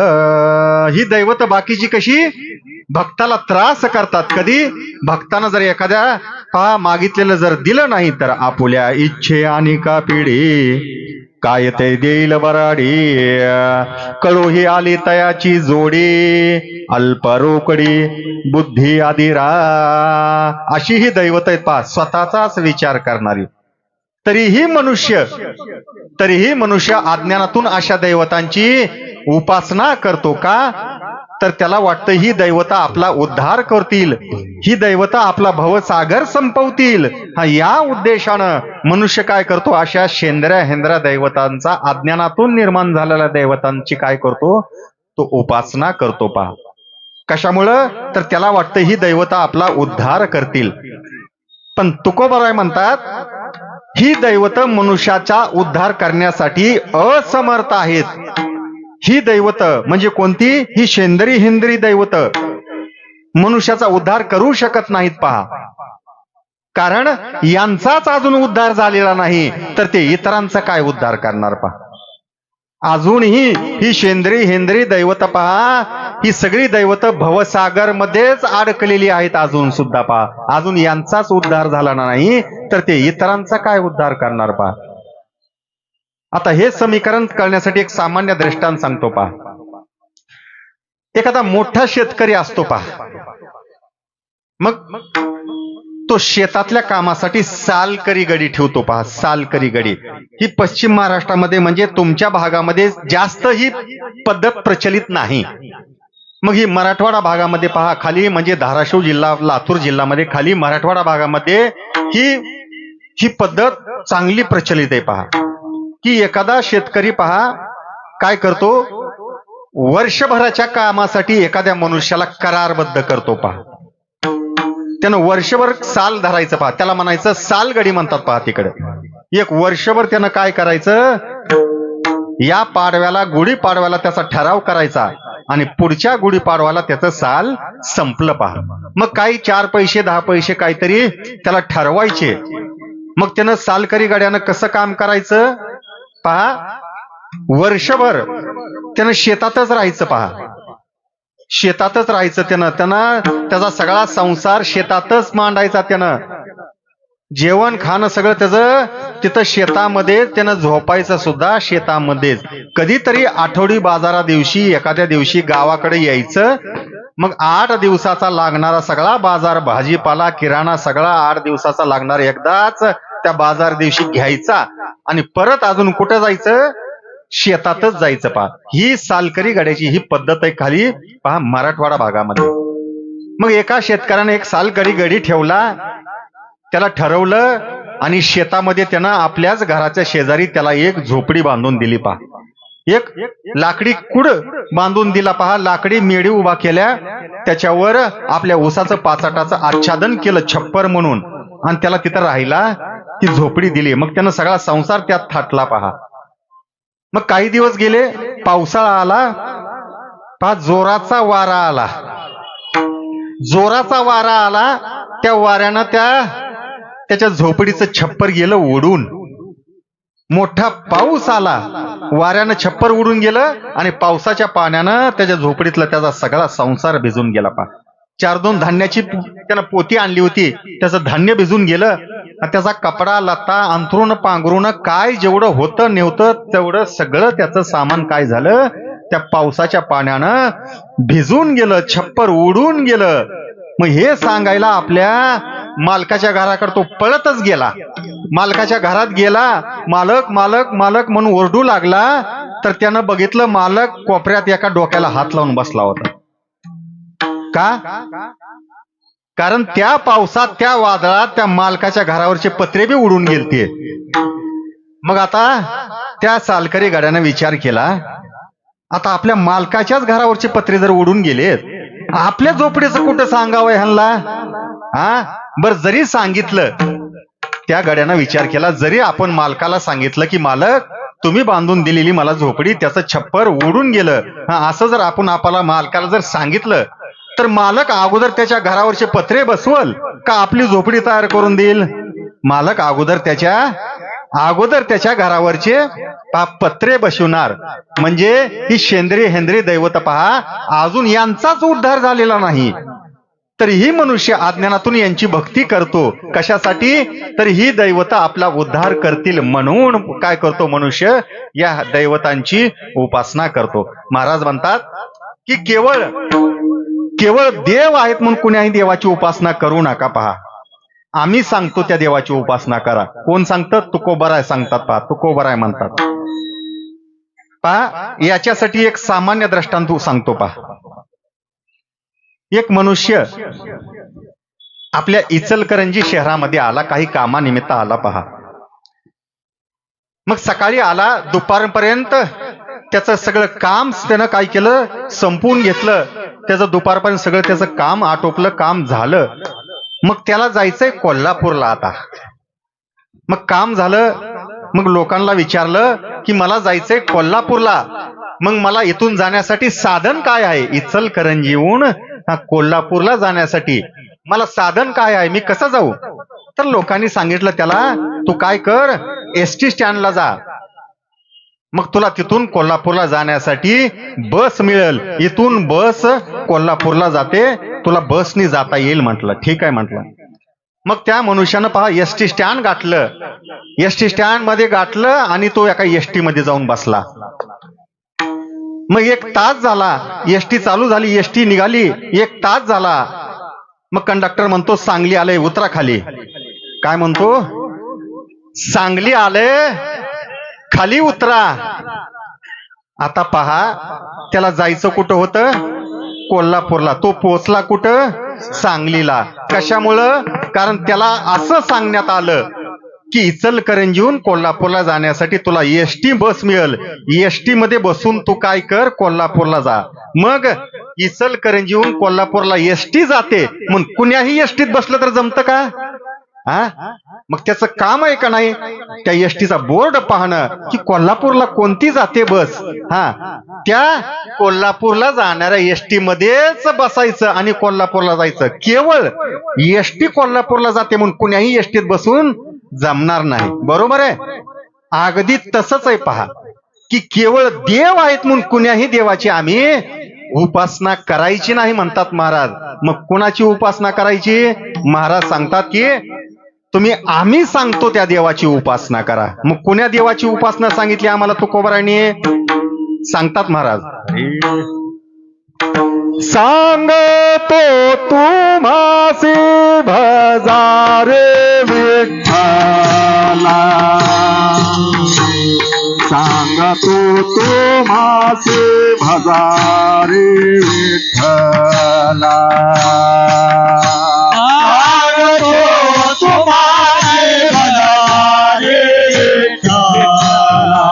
ही दैवत बाकीची कशी भक्ताला त्रास करतात. कधी भक्तानं जर एखाद्या मागितलेलं जर दिलं नाही तर आपुल्या इच्छे आणि का पिढी काय ते देईल बराडी. कळोही आली तयाची जोडी अल्प रोकडी बुद्धी आदिरा. अशी ही दैवत आहेत पहा, स्वतःचाच विचार करणारी. तरीही मनुष्य अज्ञानातून अशा दैवतांची उपासना करतो का? तर त्याला वाटतं ही दैवता आपला उद्धार करतील, ही दैवता आपला भवसागर संपवतील. या उद्देशानं मनुष्य काय करतो, अशा शेंद्र्या हेंद्र्या दैवतांचा, अज्ञानातून निर्माण झालेल्या दैवतांची काय करतो, तो उपासना करतो. पहा कशामुळं, तर त्याला वाटतं ही दैवता आपला उद्धार करतील. पण तुकोबाराय म्हणतात ही दैवत मनुष्याचा उद्धार करण्यासाठी असमर्थ आहेत. ही दैवत म्हणजे कोणती, ही शेंद्री हिंद्री दैवत मनुष्याचा उद्धार करू शकत नाहीत. पहा कारण यांचाच अजून उद्धार झालेला नाही, तर ते इतरांचा काय उद्धार करणार. पहा अजूनही ही शेंद्री हिंद्री दैवत, पहा ही सगळी दैवत भवसागर मध्येच अडकलेली आहेत. अजून सुद्धा पहा अजून यांचाच उद्धार झाला नाही, तर ते इतरांचा काय उद्धार करणार. पहा आता हे समीकरण करण्यासाठी एक सामान्य दृष्टांत सांगतो. पहा एखादा मोठा शेतकरी असतो. पहा मग तो शेतातल्या कामासाठी सालकरी गडी ठेवतो. पहा सालकरी गडी ही पश्चिम महाराष्ट्रामध्ये म्हणजे तुमच्या भागामध्ये जास्त ही पद्धत प्रचलित नाही. मग ही मराठवाडा भागामध्ये पहा खाली म्हणजे धाराशिव जिल्हा, लातूर जिल्ह्यामध्ये खाली मराठवाडा भागामध्ये ही पद्धत चांगली प्रचलित आहे. पहा की एखादा शेतकरी पहा काय करतो, वर्षभराच्या कामासाठी एखाद्या मनुष्याला करारबद्ध करतो. पहा त्यानं वर्षभर साल धरायचं. पहा त्याला म्हणायचं सालगडी म्हणतात. पहा तिकडे एक वर्षभर त्यानं काय करायचं, या पाडव्याला गुढीपाडव्याला त्याचा ठराव करायचा आणि पुढच्या गुढीपाडव्याला त्याचं साल संपलं. पहा मग काही 4 पैसे 10 पैसे काहीतरी त्याला ठरवायचे. मग त्यानं सालकरी गाड्यानं कसं काम करायचं, पहा वर्षभर त्यानं शेतातच राहायचं. पहा शेतातच राहायचं त्यानं त्याचा सगळा संसार शेतातच मांडायचा. त्यानं जेवण खाणं सगळं त्याचं तिथं शेतामध्ये, त्यानं झोपायचं सुद्धा शेतामध्येच. कधीतरी आठवडी बाजारा दिवशी एखाद्या दिवशी गावाकडे यायचं. मग 8 दिवसाचा लागणारा सगळा बाजार, भाजीपाला किराणा सगळा 8 दिवसाचा लागणार एकदाच त्या बाजार दिवशी घ्यायचा आणि परत अजून कुठं जायचं, शेतातच जायचं. पहा ही सालकरी गाड्याची ही पद्धत आहे खाली पहा मराठवाडा भागामध्ये. मग एका शेतकऱ्याने एक सालकरी गडी ठेवला, त्याला ठरवलं आणि शेतामध्ये त्यानं आपल्याच घराच्या शेजारी त्याला एक झोपडी बांधून दिली. पहा एक लाकडी कुड बांधून दिला. पहा लाकडी मेडी उभा केल्या, त्याच्यावर आपल्या ऊसाचं पाचाटाचं आच्छादन केलं छप्पर म्हणून आणि त्याला तिथं राहायला ती झोपडी दिली. मग त्यानं सगळा संसार त्यात थाटला. पहा मग काही दिवस गेले, पावसाळा आला. पहा जोराचा वारा आला. जोराचा वारा आला, त्या वाऱ्यानं त्याच्या झोपडीचं छप्पर गेलं उडून. मोठा पाऊस आला, वाऱ्यानं छप्पर उडून गेलं आणि पावसाच्या पाण्यानं त्याच्या झोपडीतला त्याचा सगळा संसार भिजून गेला. पहा 4-2 धान्याची त्यानं पोती आणली होती, त्याचं धान्य भिजून गेलं. त्याचा कपडा लता अंथरून पांघरून काय जेवढं होतं नेवतं तेवढं सगळं त्याचं सामान काय झालं, त्या पावसाच्या पाण्यानं भिजून गेलं, छप्पर उडून गेलं. मग हे सांगायला आपल्या मालकाच्या घराकडे तो पळतच गेला. मालकाच्या घरात गेला, मालक मालक मालक म्हणून ओरडू लागला. तर त्यानं बघितलं मालक कोपऱ्यात एका डोक्याला हात लावून बसला होता. का? कारण त्या पावसात त्या वादळात त्या मालकाच्या घरावरचे पत्रे बी उडून गेलते. मग आता त्या सालकरी गाड्यानं विचार केला, आता आपल्या मालकाच्याच घरावरचे पत्रे जर उडून गेलेत, आपल्या झोपडीचं कुठं सांगावं ह्यांना. बर जरी सांगितलं, त्या गाड्यानं विचार केला, जरी आपण मालकाला सांगितलं की मालक तुम्ही बांधून दिलेली मला झोपडी त्याचं छप्पर उडून गेलं, असं जर आपण आपल्याला मालकाला जर सांगितलं, तर मालक अगोदर त्याच्या घरावरचे पत्रे बसवल का आपली झोपडी तयार करून देईल. मालक अगोदर त्याच्या घरावरचे पत्रे बसवणार. म्हणजे ही शेंद्री हेंद्री दैवत पहा अजून यांचाच उद्धार झालेला नाही, तर ही मनुष्य अज्ञानातून यांची भक्ती करतो. कशासाठी, तर ही दैवत आपला उद्धार करतील म्हणून काय करतो मनुष्य, या दैवतांची उपासना करतो. महाराज म्हणतात की केवळ देव आहेत म्हणून कुणाही देवाची उपासना करू नका. पहा आम्ही सांगतो त्या देवाची उपासना करा. कोण सांगतं, तुकोबाराय सांगतात. पहा तुकोबाराय म्हणतात. पहा याच्यासाठी एक सामान्य दृष्टांत सांगतो. पहा एक मनुष्य आपल्या इचलकरंजी शहरामध्ये आला, काही कामानिमित्त आला पहा. मग सकाळी आला, दुपारपर्यंत त्याचं सगळं काम त्यानं काय केलं, संपवून घेतलं. त्याचं दुपारपर्यंत सगळं त्याचं काम आटोपलं, काम झालं. मग त्याला जायचंय कोल्हापूरला आता. मग काम झालं, मग लोकांना विचारलं की मला जायचंय कोल्हापूरला, मग मला इथून जाण्यासाठी साधन काय आहे, इचलकरंजीहून कोल्हापूरला जाण्यासाठी मला साधन काय आहे, मी कसं जाऊ. तर लोकांनी सांगितलं त्याला, तू काय कर, एसटी स्टँडला जा, मग तुला तिथून कोल्हापूरला जाण्यासाठी बस मिळेल, इथून बस कोल्हापूरला जाते, तुला बसनी जाता येईल म्हटलं. ठीक आहे म्हटलं. मग त्या मनुष्यानं पहा एसटी स्टँड गाठलं, एसटी स्टँड मध्ये गाठलं आणि तो एका एसटी मध्ये जाऊन बसला. मग 1 तास झाला, एसटी चालू झाली, एसटी निघाली, 1 तास झाला. मग कंडक्टर म्हणतो सांगली आले, उतरा खाली. काय म्हणतो, सांगली आले, खाली उतरा. आता पहा, त्याला जायचं कुठं होतं, कोल्हापूरला. तो पोहोचला कुठं, सांगलीला. कशामुळं, कारण त्याला असं सांगण्यात आलं की इचलकरंजीहून कोल्हापूरला जाण्यासाठी तुला एसटी बस मिळेल, एसटी मध्ये बसून तू काय कर, कोल्हापूरला जा. मग इचलकरंजीहून कोल्हापूरला एसटी जाते, मग कुण्याही एसटीत बसलं तर जमतं का, हा. मग त्याचं काम आहे का नाही, त्या एसटीचा बोर्ड पाहणं की कोल्हापूरला कोणती जाते बस, हा, त्या कोल्हापूरला जाणाऱ्या एसटी मध्येच बसायचं आणि कोल्हापूरला जायचं. केवळ एसटी कोल्हापूरला जाते म्हणून कुण्याही एसटीत बसून जमणार नाही. बरोबर आहे. अगदी तसंच आहे पहा, की केवळ देव आहेत म्हणून कुण्याही देवाची आम्ही उपासना करायची नाही म्हणतात महाराज. मग कोणाची उपासना करायची, महाराज सांगतात की तुम्ही आम्ही सांगतो त्या देवाची उपासना करा. मग कोण्या देवाची उपासना सांगितली आम्हाला तुकोबारायांनी, सांगतात महाराज, सांगतो तुम्हासी भजारे विठ्ठला, सांगतो तुम्हासी भजारे विठ्ठला, सांगतो तुम्हासी भजारे विठ्ठला,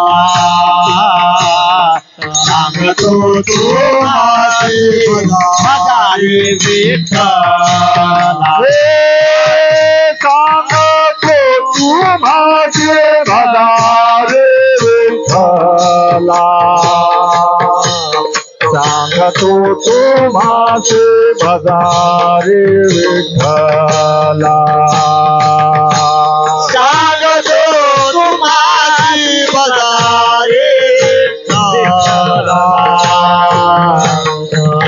सांगतो तुम्हासी भजारे विठ्ठला, सांगतो तुम्हासी भजारे विठ्ठला, सांगतो तुम्हासी भजारे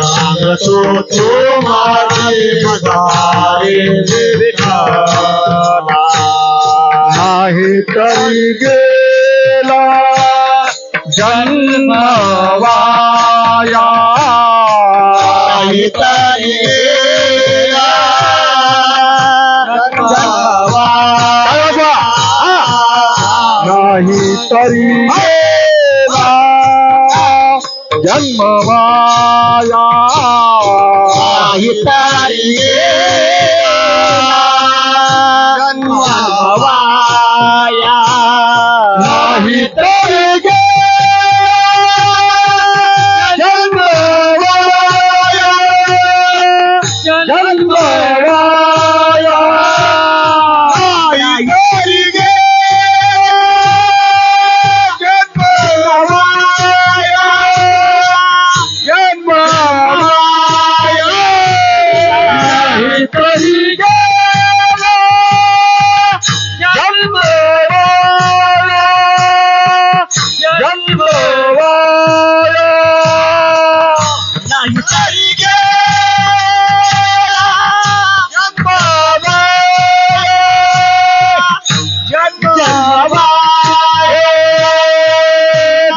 सांगतो तुम्हासी भजारे विठ्ठला, नाही तरी गेला जन्म वाया, नाही तरी गेला जन्म वाया, नाही तरी गेला जन्म वाया, नाही तरी गेला जन्म वाया, नाही तरी गेला जन्म वाया, जन्म वाया, नाही तरी गेला जन्म वाया, जन्म वाया, नाही तरी गेला जन्म वाया, जन्म वाया, नाही तरी गेला जन्म वाया, जन्म वाया,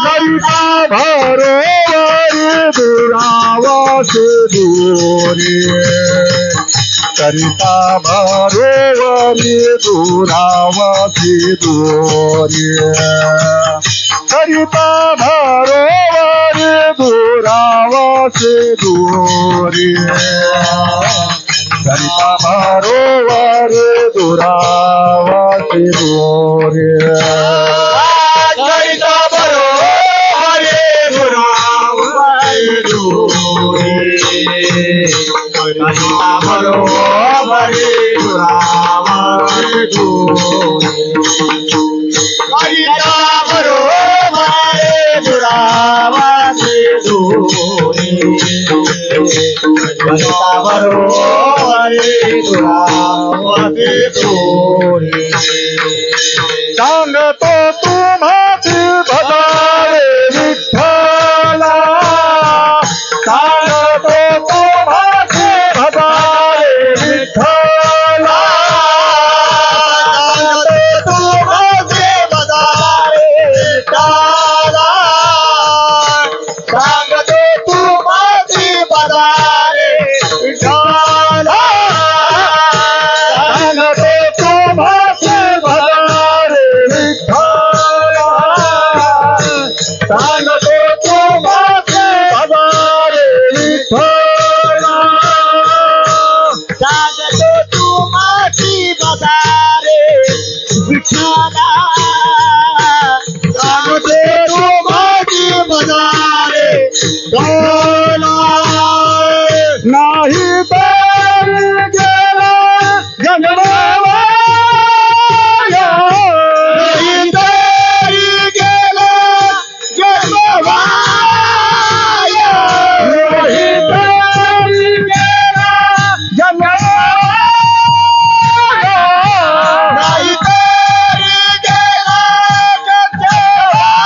ललिता भरोवरी दुरावासी दूरी, सरिता भरोवरी दुरावासी दूरी, सरिता भरोवरी दुरावासी दूरी, रे करिता बरोबर दुरावाचे रे करिता बरोबर दुरावाचे रे करिता बरोबर दुरावाचे करिता बरोबर दुरावाचे करिता बरोबर दुरावाचे सांगतो तुम्हाची भजारे विठ्ठला सांगतो तुम्हाची भजारे विठ्ठला सांगतो तुम्हाची भजारे विठ्ठला सांगतो तुम्हाची भजारे विठ्ठला सांगतो तुम्हाची भजारे विठ्ठला सांगतो तुम्हाची भजारे विठ्ठला सांगतो तुम्हाची भजारे विठ्ठला सांगतो तुम्हाची भजारे विठ्ठला नाही तर गेला जन्मवाया नाही तरी गेला जन्मवाया नाही तरी गेला जन्मवाया नाही तरी गेला जन्मवाया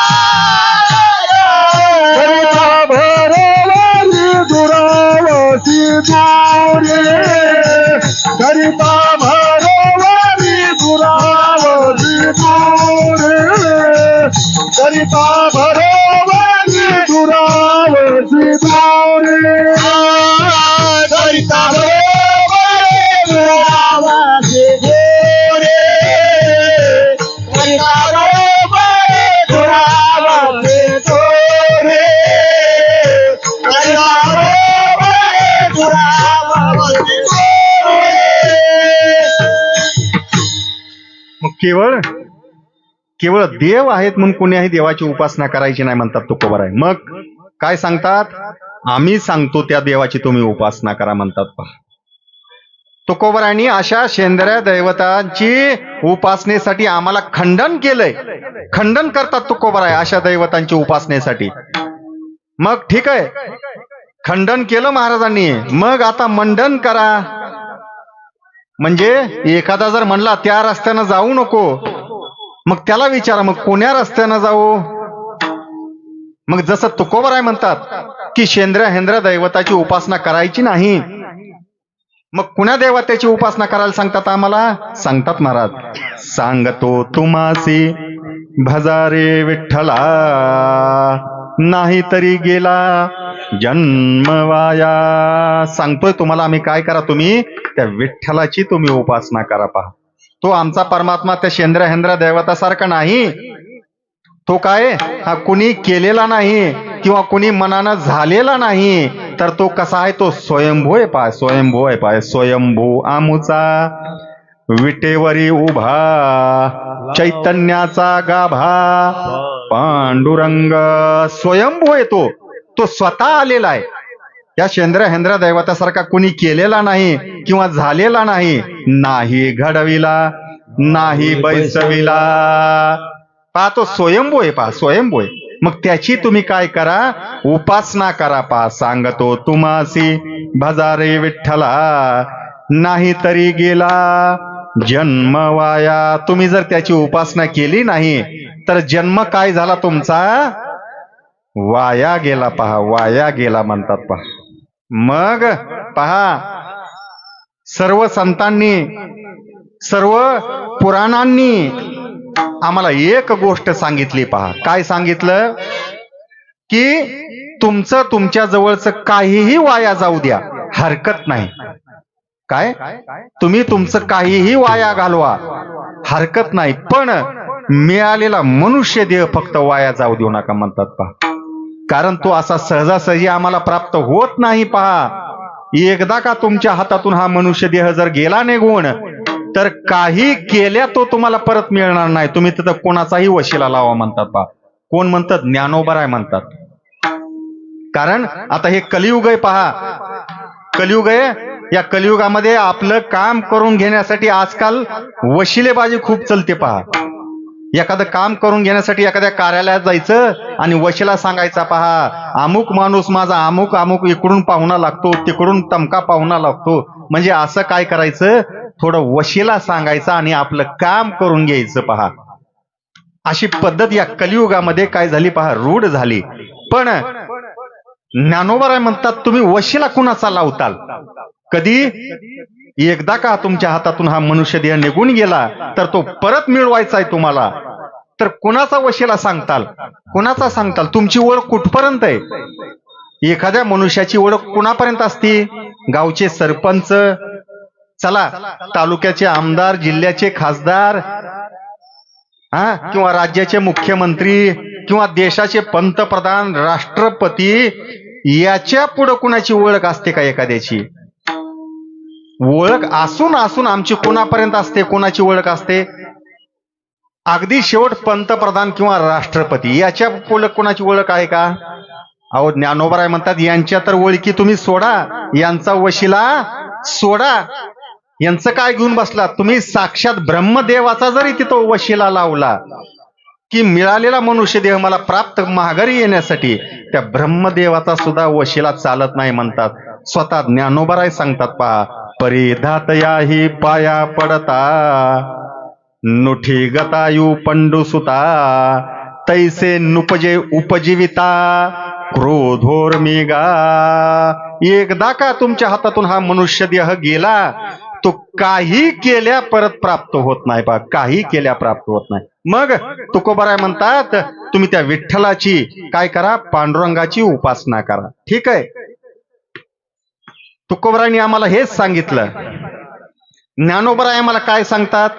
करिता भरवली दुरावती दोरे करिता भरवली दुरावती दोरे करिता भरवली दुरावती दोरे करिता भरवली दुरावती दोरे करिता भरवली दुरावती दोरे करिता भरवली दुरावती दोरे मग केवळ केवळ देव आहेत म्हणून कोणीही देवाची उपासना करायची नाही म्हणतात तुकोबाराय. मग काय सांगतात? आम्ही सांगतो त्या देवाची तुम्ही उपासना करा म्हणतात. पहा, तुकोबारायांनी अशा शेंद्र्या दैवतांची उपासनेसाठी आम्हाला खंडन केलंय. खंडन करतात तुकोबाराय अशा दैवतांची उपासनेसाठी. मग ठीक आहे, खंडन केलं महाराजांनी, मग आता मंडन करा. म्हणजे एखादा जर म्हणला त्या रस्त्यानं जाऊ नको, मग त्याला विचारा मग कोण्या रस्त्यानं जाऊ. मग जसं तुकोबाराय म्हणतात की शेंद्र्या हेंद्र्या दैवताची उपासना करायची नाही, मग कुण्या देवताची उपासना करायला सांगतात आम्हाला? सांगतात महाराज, सांगतो तुम्हासी भजारे विठ्ठला नाही तरी गेला जन्म वाया. सांगतोय तुम्हाला आम्ही काय करा, तुम्ही त्या विठ्ठलाची तुम्ही उपासना करा. पहा, तो आमचा परमात्मा त्या शेंद्र्या हेंद्र्या दैवतासारखा नाही. तो काय हा कुणी केलेला नाही किंवा कुणी मनानं झालेला नाही, तर तो कसा आहे? तो स्वयंभू आहे. पाय स्वयंभू आहे. पाय स्वयंभू आमुचा विटेवरी उभा चैतन्याचा गाभा पांडुरंग. स्वयंभू आहे तो, तो स्वतः आलेला आहे. या शेंद्र्या हेंद्र्या दैवतासारखा कुणी केलेला नाही किंवा झालेला नाही, नाही घडविला नाही बैसविला. पहा, तो स्वयंभू आहे. पहा, स्वयंभू आहे. मग त्याची तुम्ही काय करा? उपासना करा. पहा, सांगतो तुम्हासी भजारे विठ्ठला नाही तरी गेला जन्म वाया. तुम्ही जर त्याची उपासना केली नाही तर जन्म काय झाला तुमचा? वाया गेला. पहा, वाया गेला म्हणतात. पहा, मग पहा, सर्व संतांनी सर्व पुराणांनी आम्हाला एक गोष्ट सांगितली. पहा, काय सांगितलं? की तुमचं तुमच्या जवळचं काहीही वाया जाऊ द्या, हरकत नाही. काय? तुम्ही तुमचं काहीही वाया घालवा, हरकत नाही, पण मिळालेला मनुष्य देह फक्त वाया जाऊ देऊ नका म्हणतात. पहा, कारण तो असा सहजासहजी आम्हाला प्राप्त होत नाही. पहा, एकदा का तुमच्या हातातून हा मनुष्य देह जर गेला निघून तर काही केल्या तो तुम्हाला परत मिळणार नाही. तुम्ही तिथं कोणाचाही वशिला लावा म्हणतात पहा. कोण म्हणतात? ज्ञानोबराय म्हणतात. कारण आता हे कलियुग आहे पहा, कलियुग आहे. या कलियुगामध्ये आपलं काम करून घेण्यासाठी आजकाल वशिलेबाजी खूप चलते पहा. एखादं काम करून घेण्यासाठी एखाद्या कार्यालयात जायचं आणि वशिला सांगायचा, पहा अमुक माणूस माझा अमुक अमुक इकडून पाहुणा लागतो, तिकडून तमका पाहुणा लागतो. म्हणजे असं काय करायचं, थोडं वशिला सांगायचा आणि आपलं काम करून घ्यायचं पहा. अशी पद्धत या कलियुगामध्ये काय झाली पहा, रूढ झाली. पण ज्ञानोबराय म्हणतात तुम्ही वशिला कुणाचा लावताल? कधी? एकदा का तुमच्या हातातून हा मनुष्य देह निघून गेला तर तो परत मिळवायचा आहे तुम्हाला. तर कुणाचा वशिला सांगताल? कुणाचा सांगताल? तुमची ओळख कुठपर्यंत आहे? एखाद्या मनुष्याची ओळख कुणापर्यंत असते? गावचे सरपंच, चला तालुक्याचे आमदार, जिल्ह्याचे खासदार, किंवा राज्याचे मुख्यमंत्री किंवा देशाचे पंतप्रधान, राष्ट्रपती, याच्या पुढे कुणाची ओळख असते का एखाद्याची? ओळख असून असून आमची कोणापर्यंत असते? कोणाची ओळख असते? अगदी शेवट पंतप्रधान किंवा राष्ट्रपती, याच्या पुढे कोणाची ओळख आहे का? अहो ज्ञानोबराय म्हणतात यांच्या तर ओळखी तुम्ही सोडा, यांचा वशिला सोडा. यांचं काय घेऊन बसला तुम्ही? साक्षात ब्रह्मदेवाचा जरी तिथं वशिला लावला की मिळालेला मनुष्य देह मला प्राप्त माघारी येण्यासाठी, त्या ब्रह्मदेवाचा सुद्धा वशिला चालत नाही म्हणतात. स्वतः ज्ञानोबराय सांगतात पहा, परिधात याही पाया पडता, नुठी गतायू पंडू सुता, तैसे नुपजे उपजीविता, क्रोधोर्मिगा. एकदा का तुमच्या हातातून हा मनुष्य देह गेला तो काही केल्या परत प्राप्त होत नाही पहा, काही केल्या प्राप्त होत नाही. मग तुकोबाराय म्हणतात तुम्ही त्या विठ्ठलाची काय करा? पांडुरंगाची उपासना करा. ठीक आहे, तुकोबारायांनी आम्हाला हेच सांगितलं. ज्ञानोबराय आम्हाला काय सांगतात?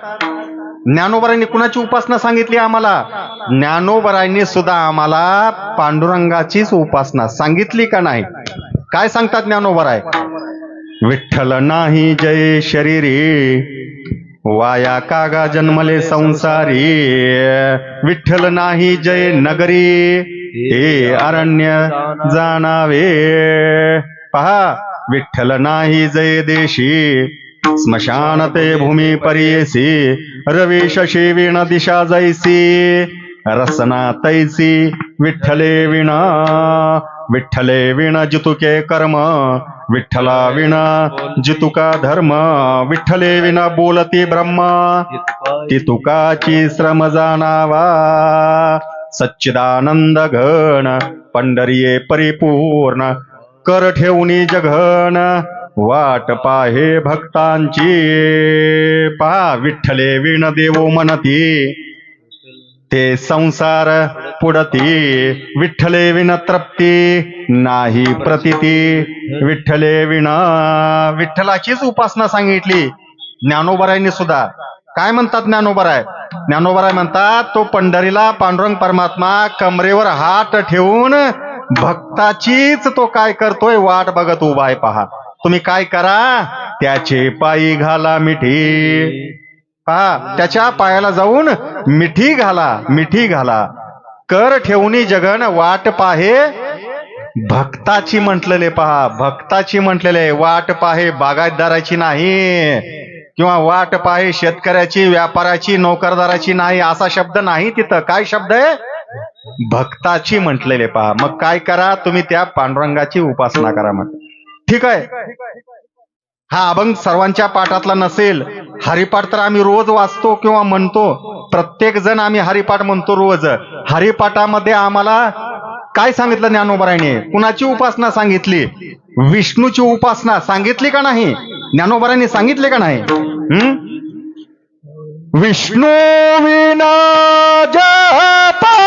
ज्ञानोबरायांनी कुणाची उपासना सांगितली आम्हाला? ज्ञानोबरायांनी सुद्धा आम्हाला पांडुरंगाचीच उपासना सांगितली का नाही? काय सांगतात ज्ञानोबराय? विठ्ठल नाही जय शरीरी, वाया कागा जन्मले संसारी, विठ्ठल नाही जय नगरी, हे अरण्य जाणावे. पहा, विठ्ठल नाही जय देशी, स्मशान ते भूमी परियेसी, रवी शशी विण दिशा जैसी, रसना तैसी विठ्ठले विणा, विठ्ठले विण जितुके कर्म, विठ्ठला विना जितुका धर्म, विठ्ठले विना बोलती ब्रह्म, ती तुकाची श्रम जाणावा. सच्चिदानंद घन पंढरीये परिपूर्ण, कर ठेवणी जघन वाट पाहे भक्तांची. पहा, विठ्ठले विण देवो मनती, ते संसार पुढती, विठ्ठले विना तृप्ती नाही प्रतीती, विठ्ठले विना. विठ्ठलाचीच उपासना सांगितली ज्ञानोबरायांनी सुद्धा. काय म्हणतात ज्ञानोबराय? ज्ञानोबराय म्हणतात तो पंढरीला पांडुरंग परमात्मा कमरेवर हात ठेवून भक्ताचीच तो काय करतोय? वाट बघत उभा आहे. पहा, तुम्ही काय करा? त्याचे पायी घाला मिठी. पहा, त्याच्या पायाला जाऊन मिठी घाला, मिठी घाला. कर ठेवणी जगन वाट पाहे भक्ताची म्हटलेले. पहा, भक्ताची म्हटलेले. वाट पाहे बागायतदाराची नाही, किंवा वाट पाहे शेतकऱ्याची, व्यापाराची, नोकरदाराची नाही. असा शब्द नाही तिथं. काय शब्द आहे? भक्ताची म्हटलेले. पहा, मग काय करा? तुम्ही त्या पांडुरंगाची उपासना करा म्हटलं. ठीक आहे, हा अभंग सर्वांच्या पाठातला नसेल. हरिपाठ तर आम्ही रोज वाचतो किंवा म्हणतो. प्रत्येक जण आम्ही हरिपाठ म्हणतो रोज. हरिपाठामध्ये आम्हाला काय सांगितलं ज्ञानोबरायांनी? कुणाची उपासना सांगितली? विष्णूची उपासना सांगितली का नाही? ज्ञानोबरायांनी सांगितले का नाही? विष्णू विना जपा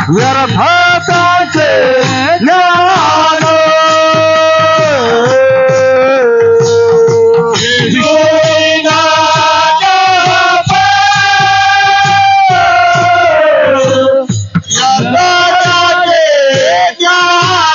व्यर्थाचे ज्ञान, ज्ञान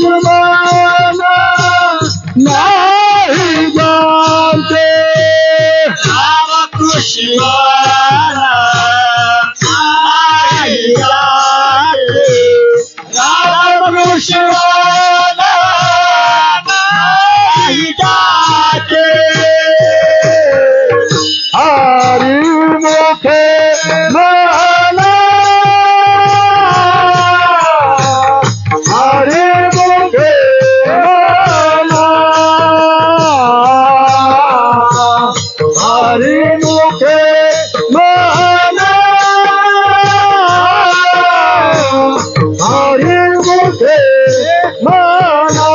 कृष्णमाना नाही जानते राम कृष्णमाना नाही जानते राम कृष्णमाना नाही जानते हरि मुखे माना हरि मुखे माना हरि मुखे माना हरि मुखे माना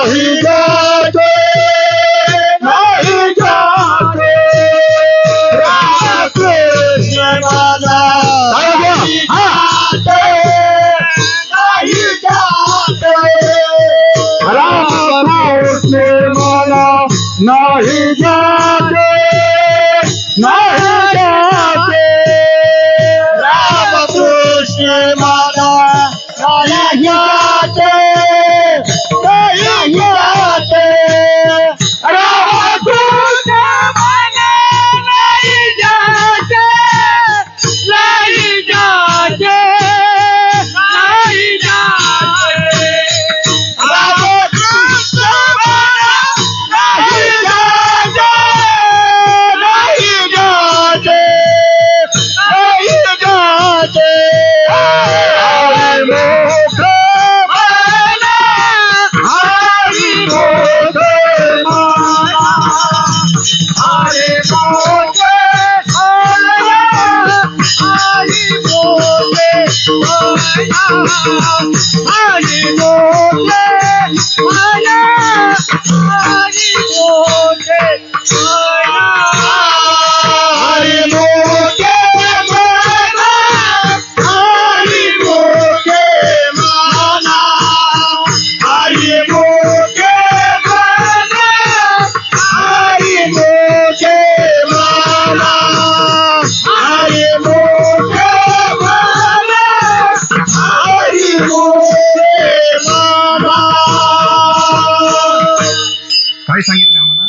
नहीं जाते नहीं जाते राम कृष्ण माना नहीं जाते नहीं जाते राम कृष्ण माना नहीं जाते नहीं जाते नहीं जाते राम कृष्ण माना नहीं जाते नहीं जाते नहीं जाते हरि मुख माना हरि मुख माना हरि मुख माना हरि मुख माना हरि मुख माना हरि मुख माना हरि मुख माना हरि मुख माना हरि मुख माना हरि मुख माना हरि मुख माना हरि मुख माना काय सांगितलं आम्हाला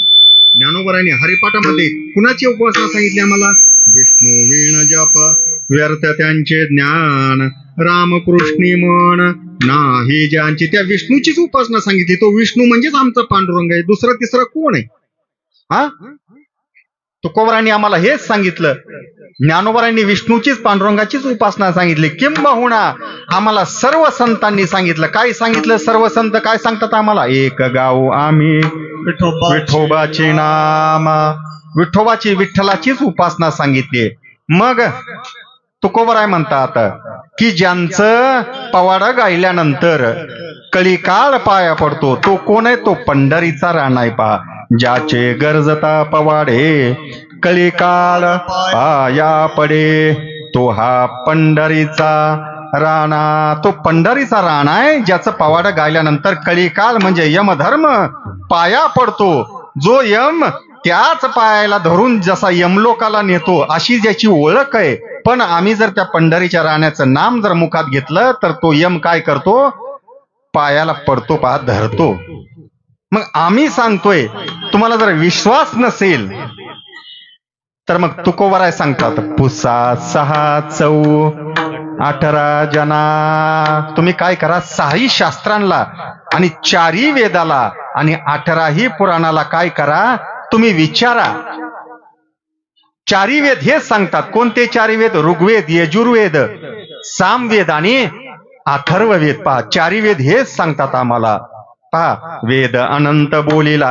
ज्ञानोबरांनी हरिपाठामध्ये कुणाची उपासना सांगितली आम्हाला? विष्णू वीण जप व्यर्थ त्यांचे ज्ञान रामकृष्णी मन नाही ज्यांची, त्या विष्णूचीच उपासना सांगितली. तो विष्णू म्हणजेच आमचा पांडुरंग आहे. दुसरा तिसरा कोण आहे? हा, तुकोबरांनी आम्हाला हेच सांगितलं. ज्ञानोबरांनी विष्णूचीच पांडुरंगाचीच उपासना सांगितली. किंबहुना आम्हाला सर्व संतांनी सांगितलं. काय सांगितलं? सर्व संत काय सांगतात आम्हाला? एक गाऊ आम्ही विठोबाचे नाम, विठोबाची विठ्ठलाचीच उपासना सांगितली. मग तुकोबराय म्हणतात की ज्यांचं पवाडा गायल्यानंतर कळीकाळ पाया पडतो तो कोण आहे? तो पंढरीचा राणा आहे. पहा, ज्याचे गरजता पवाडे कलिकाल पाया पडे तो हा पंढरीचा राणा. तो पंढरीचा राणा आहे ज्याचं पवाड गायल्यानंतर कलिकाल म्हणजे यमधर्म पाया पडतो. जो यम त्याच पायाला धरून जसा यमलोकाला नेतो अशी ज्याची ओळख आहे. पण आम्ही जर त्या पंढरीच्या राण्याचं नाम जर मुखात घेतलं तर तो यम काय करतो, पायाला पडतो, पहा धरतो. मग आम्ही सांगतोय, तुम्हाला जर विश्वास नसेल तर मग तुकोबराय सांगतात, पुसा 6 चौ 18 जना. तुम्ही काय करा, 6ही शास्त्रांना आणि 4ही वेदाला आणि 18ही पुराणाला काय करा, तुम्ही विचारा. 4ही वेद हेच सांगतात. कोणते 4ही वेद? ऋग्वेद, यजुर्वेद, सामवेद आणि अथर्ववेद. पहा 4ही वेद हेच सांगतात आम्हाला. पहा, वेद अनंत बोलिला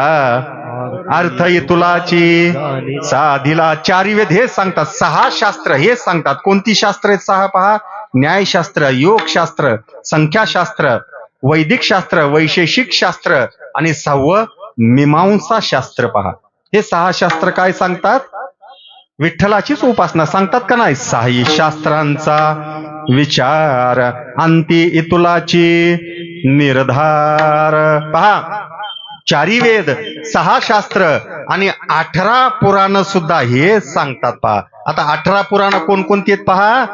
अर्थ इतुलाची साधिला. 4ही वेद हेच सांगतात. 6 शास्त्र हेच सांगतात. कोणती शास्त्र आहेत 6? पहा, न्यायशास्त्र, योगशास्त्र, संख्याशास्त्र, वैदिक शास्त्र, वैशेषिक शास्त्र आणि 6वं मीमांसा शास्त्र. पहा, हे 6 शास्त्र काय सांगतात? विठ्ठलाचीच उपासना सांगतात का नाही? 6ही शास्त्रांचा विचार अंती इतुलाची निर्धार. पहा, 4ही वेद, 6 शास्त्र आणि 18 पुराण सुद्धा हे सांगतात. पहा, आता 18 पुराण कोणकोणती आहेत पहा.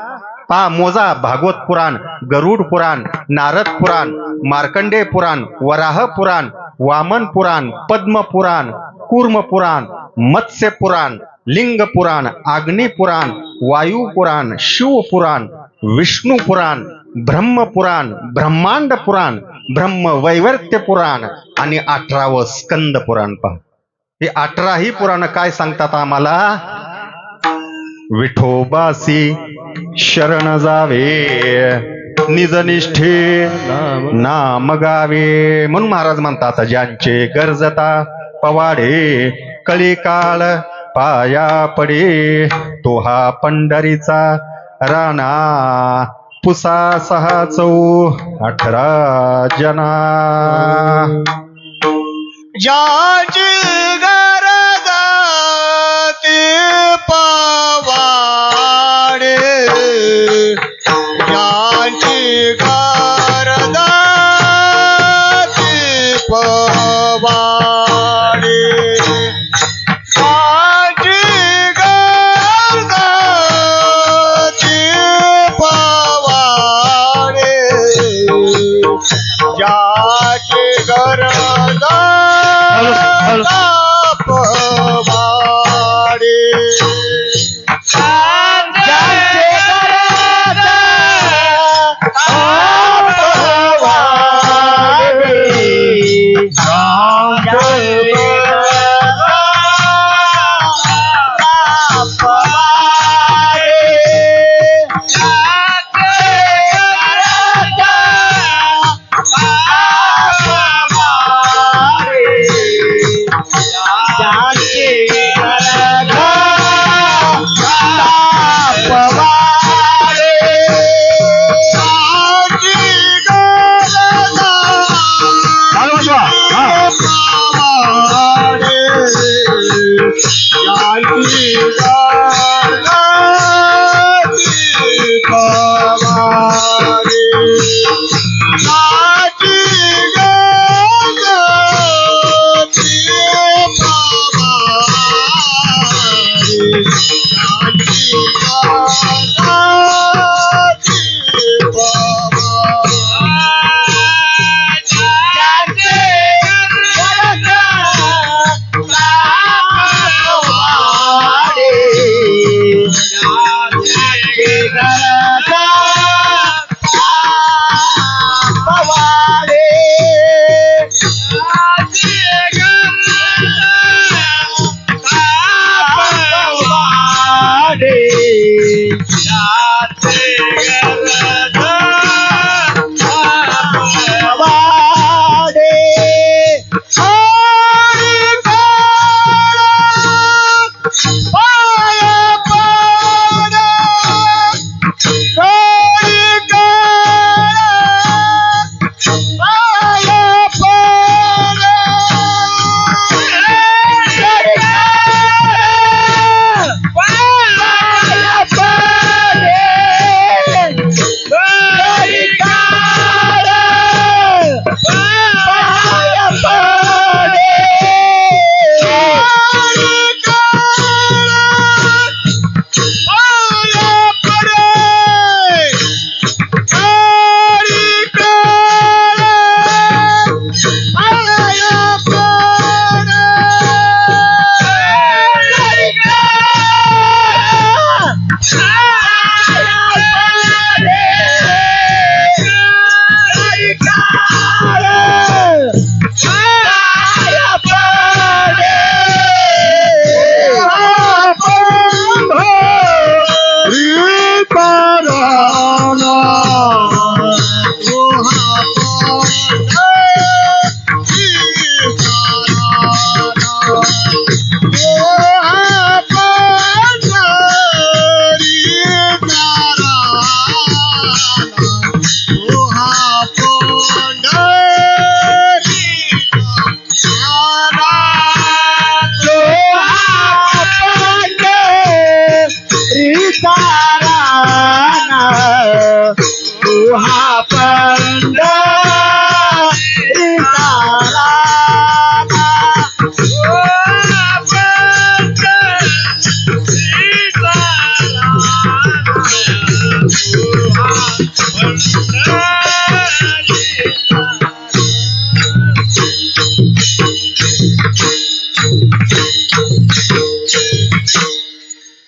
पहा, मोजा. भागवत पुराण, गरुड पुराण, नारद पुराण, मार्कंडेय पुराण, वराह पुराण, वामन पुराण, पद्म पुराण, कूर्म पुराण, मत्स्य पुराण, लिंग पुराण, अग्नि पुराण, वायू पुराण, शिव पुराण, विष्णू पुराण, ब्रह्म पुराण, ब्रह्मांड पुराण, ब्रह्म वैवर्त्य पुराण आणि 18वं स्कंद पुराण. पहा, हे 18ही पुराण काय सांगतात आम्हाला? विठोबासी शरण जावे निजनिष्ठे नाम गावे. म्हणून महाराज म्हणतात, ज्यांचे गरजता पवाडे कलिकाल पाया पडे तो हा पंढरीचा राणा. पुसा 6 चौ 18 जना. ज्याची गरज ती पवाडे, ज्याची गरज ती पवाडे, ज्याची गरज ती पवाडे, ज्याची गरज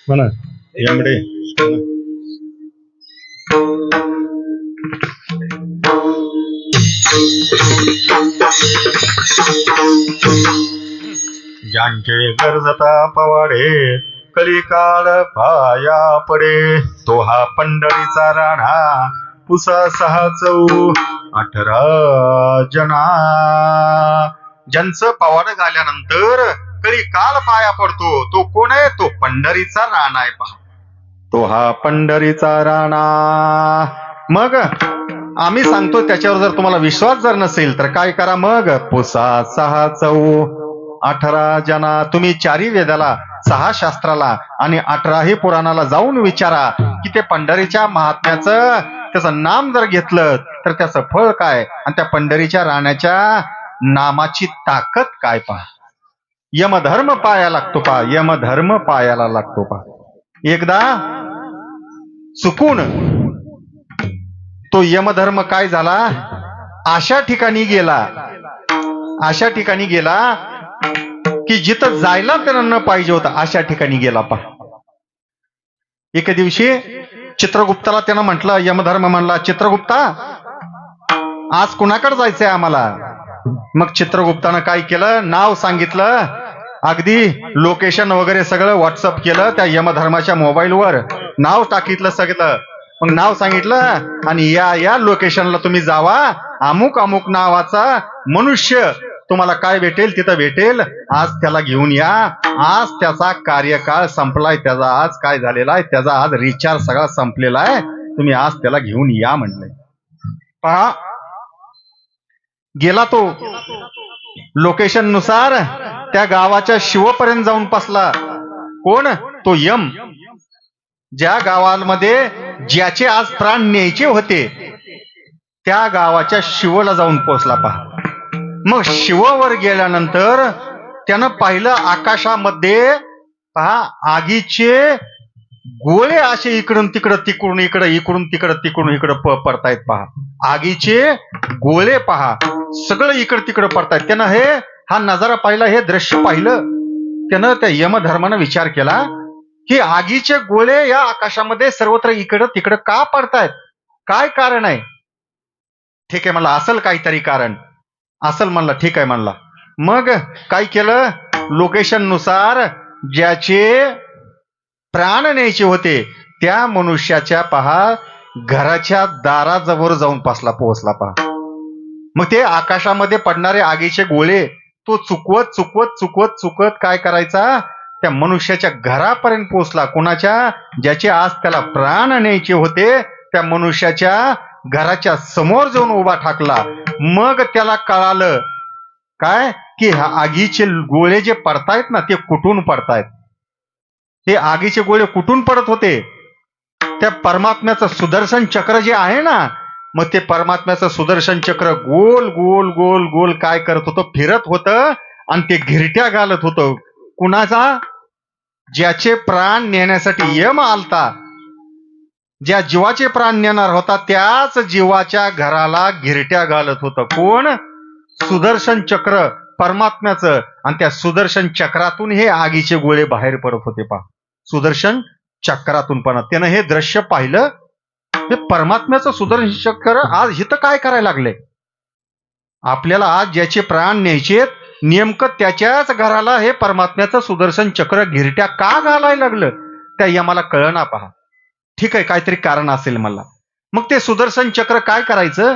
म्हणा यामडे ज्यांचे गरजता पवाडे कलिकाळ पाया पडे तो हा पंढरीचा राणा पुसा 6 चौ 18 जना. ज्यांचं पवाड झाल्यानंतर कलिकाल पाया पडतो तो कोण आहे? तो पंढरीचा राणा आहे. पहा तो हा पंढरीचा राणा. मग आम्ही सांगतो त्याच्यावर जर तुम्हाला विश्वास जर नसेल तर काय करा मग? पुसा 6 चौ 18 जना. तुम्ही 4 वेदाला 6 शास्त्राला आणि 18 पुराणाला जाऊन विचारा की ते पंढरीच्या महात्म्याचं त्याचं नाम जर घेतलं तर त्याचं फळ काय आणि त्या पंढरीच्या राण्याच्या नामाची ताकद काय. पहा यमधर्म पाया लागतो. पहा यमधर्म पायाला लागतो. पहा एकदा चुकून तो यमधर्म काय झाला? अशा ठिकाणी गेला की जिथं जायला त्याला न पाहिजे होता अशा ठिकाणी गेला. पहा एके दिवशी चित्रगुप्ताला त्यानं म्हटलं, यमधर्म म्हणला, चित्रगुप्ता आज कुणाकडे जायचंय आम्हाला? मग चित्रगुप्तानं काय केलं? नाव सांगितलं, अगदी लोकेशन वगैरे सगळं व्हॉट्सअप केलं त्या यमधर्माच्या मोबाईलवर. नाव टाकितलं सगळं. मग नाव सांगितलं आणि या लोकेशनला तुम्ही जावा. अमुक अमुक नावाचा मनुष्य तुम्हाला काय भेटेल तिथं भेटेल. आज त्याला घेऊन या. आज त्याचा कार्यकाळ संपलाय. त्याचा आज काय झालेला आहे? त्याचा आज रिचार्ज सगळा संपलेला आहे. तुम्ही आज त्याला घेऊन या म्हणलंय. पहा गेला तो लोकेशन नुसार त्या गावाच्या शिवपर्यंत जाऊन बसला. कोण? तो यम. ज्या गावामध्ये ज्याचे आज प्राण न्यायचे होते त्या गावाच्या शिवला जाऊन पोहोचला. पहा मग शिवावर गेल्यानंतर त्यानं पाहिलं आकाशामध्ये पहा आगीचे गोळे असे इकडून तिकडं तिकडून इकडं इकडून तिकडं पडतायत. पहा आगीचे गोळे पहा सगळं इकडं तिकडं पडतायत. त्यानं हा नजारा पाहिला, हे दृश्य पाहिलं. त्यानं त्या यमधर्मानं विचार केला की आगीचे गोळे या आकाशामध्ये सर्वत्र इकडं तिकडं का पडतायत? काय कारण आहे? ठीक आहे म्हणला, असेल काहीतरी कारण असेल म्हणला. ठीक आहे म्हणला. मग काय केलं? लोकेशन नुसार ज्याचे प्राण न्यायचे होते त्या मनुष्याच्या पहा घराच्या दाराजवळ जाऊन पोहोचला. पहा मग ते आकाशामध्ये पडणारे आगीचे गोळे तो चुकवत काय करायचा? त्या मनुष्याच्या घरापर्यंत पोहोचला. कुणाच्या? ज्याचे आज त्याला प्राण न्यायचे होते त्या मनुष्याच्या घराच्या समोर जाऊन उभा ठाकला. मग त्याला कळालं काय की आगीचे गोळे जे पडतायत ना ते कुठून पडतायत? ते आगीचे गोळे कुठून पडत होते? त्या परमात्म्याचं सुदर्शन चक्र जे आहे ना, मग ते परमात्म्याचं सुदर्शन चक्र गोल गोल गोल गोल काय करत होतं? फिरत होतं आणि ते घिरट्या घालत होतं. कुणाचा? ज्याचे प्राण नेण्यासाठी यम आलता. ज्या जीवाचे प्राण नेणार होता त्याच जीवाच्या घराला घिरट्या घालत होतं. कोण? सुदर्शन चक्र परमात्म्याचं. आणि त्या सुदर्शन चक्रातून हे आगीचे गोळे बाहेर पडत होते. पहा सुदर्शन चक्रातून. पण त्यानं हे दृश्य पाहिलं. हे परमात्म्याचं सुदर्शन चक्र आज इथं काय करायला लागले? आपल्याला आज ज्याचे प्राण न्यायचे नेमकं त्याच्याच घराला हे परमात्म्याचं सुदर्शन चक्र घिरट्या का घालायला लागलं? त्या यमाला कळना. पहा ठीक आहे काहीतरी कारण असेल मला. मग ते सुदर्शन चक्र काय करायचं?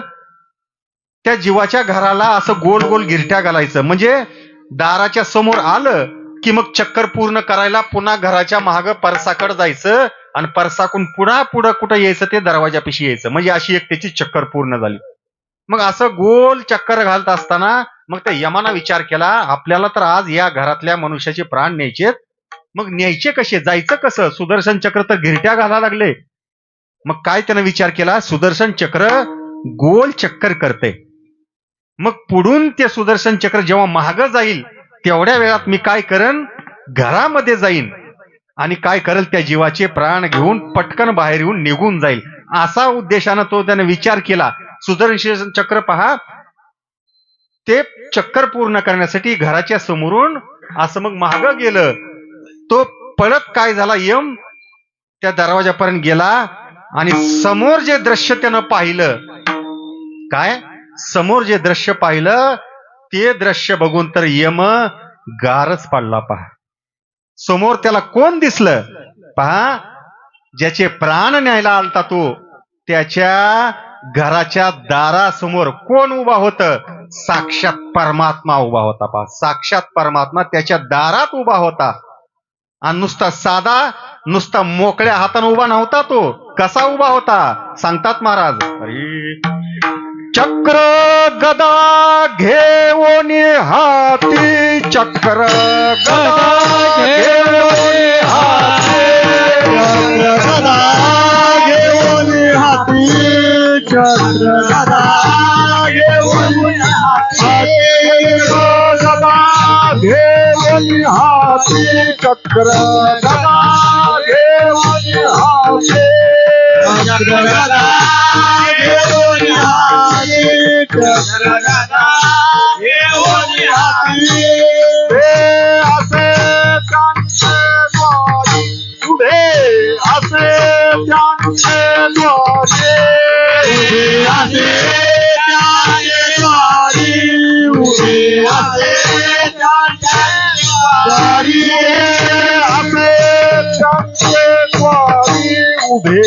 त्या जीवाच्या घराला असं गोल गोल घिरट्या घालायचं. म्हणजे दाराच्या समोर आलं की मग चक्कर पूर्ण करायला पुन्हा घराच्या माग परसाकडे जायचं आणि परसाकून पुन्हा पुढं कुठं यायचं? ते दरवाजापाशी यायचं. म्हणजे अशी एक त्याची चक्कर पूर्ण झाली. मग असं गोल चक्कर घालत असताना मग त्या यमाना विचार केला, आपल्याला तर आज या घरातल्या मनुष्याचे प्राण न्यायचेत. मग न्यायचे कसे? जायचं कसं? सुदर्शन चक्र तर घिरट्या घालायला लागले. मग काय त्यानं विचार केला? सुदर्शन चक्र गोल चक्कर करते. मग पुढून ते सुदर्शन चक्र जेव्हा महाग जाईल तेवढ्या वेळात मी काय करेन? घरामध्ये जाईन आणि काय करेल? त्या जीवाचे प्राण घेऊन पटकन बाहेर येऊन निघून जाईल. असा उद्देशानं तो त्याने विचार केला. सुदर्शन चक्र पहा ते चक्कर पूर्ण करण्यासाठी घराच्या समोरून असं मग महाग गेलं. तो पळत काय झाला, यम त्या दरवाजापर्यंत गेला आणि समोर जे दृश्य त्यानं पाहिलं, काय समोर जे दृश्य पाहिलं ते दृश्य बघून तर यम गारच पडला. पहा समोर त्याला कोण दिसलं, पहा ज्याचे प्राण न्यायला आलता तो, त्याच्या घराच्या दारासमोर कोण उभा होत, साक्षात परमात्मा उभा होता. पहा साक्षात परमात्मा त्याच्या दारात उभा होता. आणि नुसता मोकळ्या हाताने उभा नव्हता तो. कसा उभा होता सांगतात महाराज, चक्र गदा घेऊन हाती, चक्र गदा घेऊन हाती, गदा घेऊन हाती, चक्र गदा घेऊन हाती, गदा घेऊन हाती, चक्र गदा घेऊन हाती, चक्र गदा घेऊन हाती, चक्र गदा घेऊन हाती. असे त्यांचे द्वारी उभे, असे त्यांचे द्वारी उभे, असे त्यांचे द्वारी उभे, असे त्यांचे द्वारी, असे त्यांचे द्वारी उभे,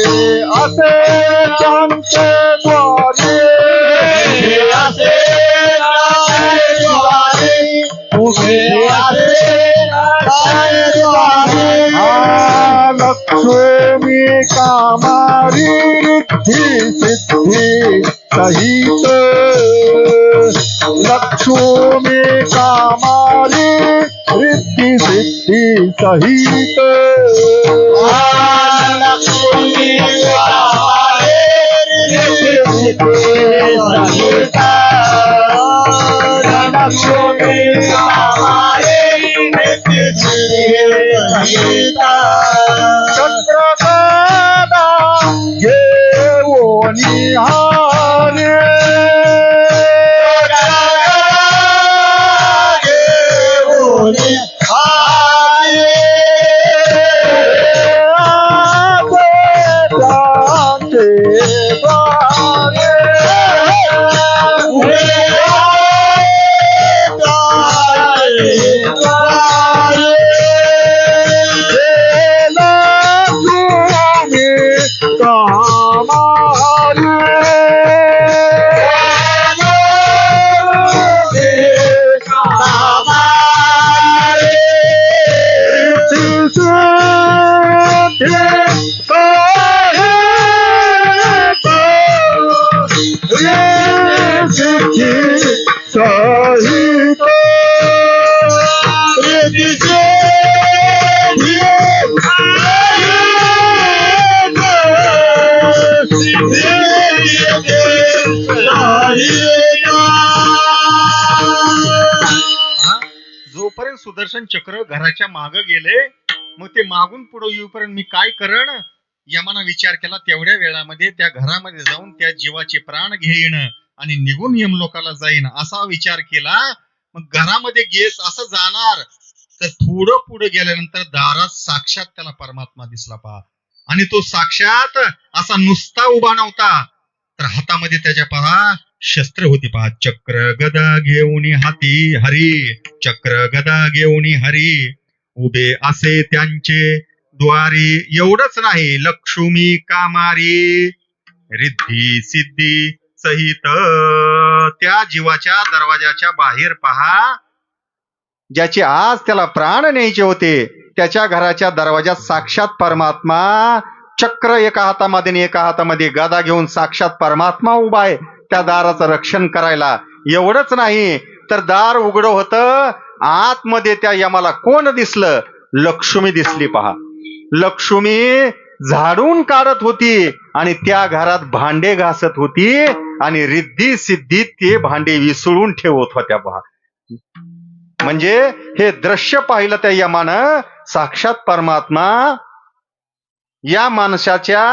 असे त्यांचे द्वारी, असे त्यांचे द्वारी उभे, असे त्यांचे द्वारी. लक्ष्मी कामारी रिद्धी सिद्धी सहित, लक्ष्मी कामारी रिद्धी सिद्धी सहित, लक्ष्मी कामारी रिद्धी सिद्धी सहित, लक्ष्मी कामारी रिद्धी सिद्धी सहित. चक्र गदा घेऊन हारे, घेऊन हारे, जोपर्यंत सुदर्शन चक्र घराच्या माग गेले, मग ते मागून पुढे येऊपर्यंत मी काय करण, यमाना विचार केला. तेवढ्या वेळामध्ये त्या घरामध्ये जाऊन त्या जीवाचे प्राण घेईन आणि निघून यमलोकाला जाईन असा विचार केला. मग घरामध्ये गेस असं जाणार तर थोडं पुढे गेल्यानंतर दारात साक्षात त्याला परमात्मा दिसला. पहा आणि तो साक्षात असा नुसता उभा नव्हता, तर हातामध्ये त्याच्या पहा शस्त्र होती. पहा चक्र गदा घेऊन हाती हरी, चक्र गदा घेऊन हरी उभे असे त्यांचे द्वारी. एवढंच नाही, लक्ष्मी कामारी रिद्धी सिद्धी सहित, त्या जीवाच्या दरवाजाच्या बाहेर पहा, ज्याचे आज त्याला प्राण न्यायचे होते, त्याच्या घराच्या दरवाजात साक्षात परमात्मा, चक्र एका हातामध्ये आणि एका हातामध्ये गदा घेऊन साक्षात परमात्मा उभा आहे त्या दाराचं रक्षण करायला. एवढंच नाही तर दार उघडं होतं, आतमध्ये त्या यमाला कोण दिसलं, लक्ष्मी दिसली. पहा लक्ष्मी झाडून काढत होती आणि त्या घरात भांडे घासत होती आणि रिद्धी सिद्धी ते भांडे विसळून ठेवत होत्या. पहा म्हणजे हे दृश्य पाहिलं त्या यमानं, साक्षात परमात्मा या माणसाच्या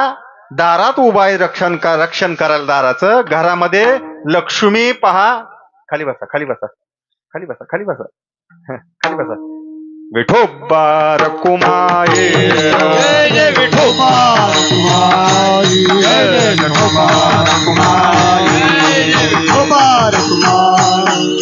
दारात उभा आहे रक्षण करायला दाराचं. घरामध्ये लक्ष्मी पहा, खाली बसा खाली बसा खाली बसा खाली बसा खाली बसा. विठोबा रखुमाई जय जय विठोबा रखुमाई, जय जय विठोबा रखुमाई, जय जय विठोबा रखुमाई.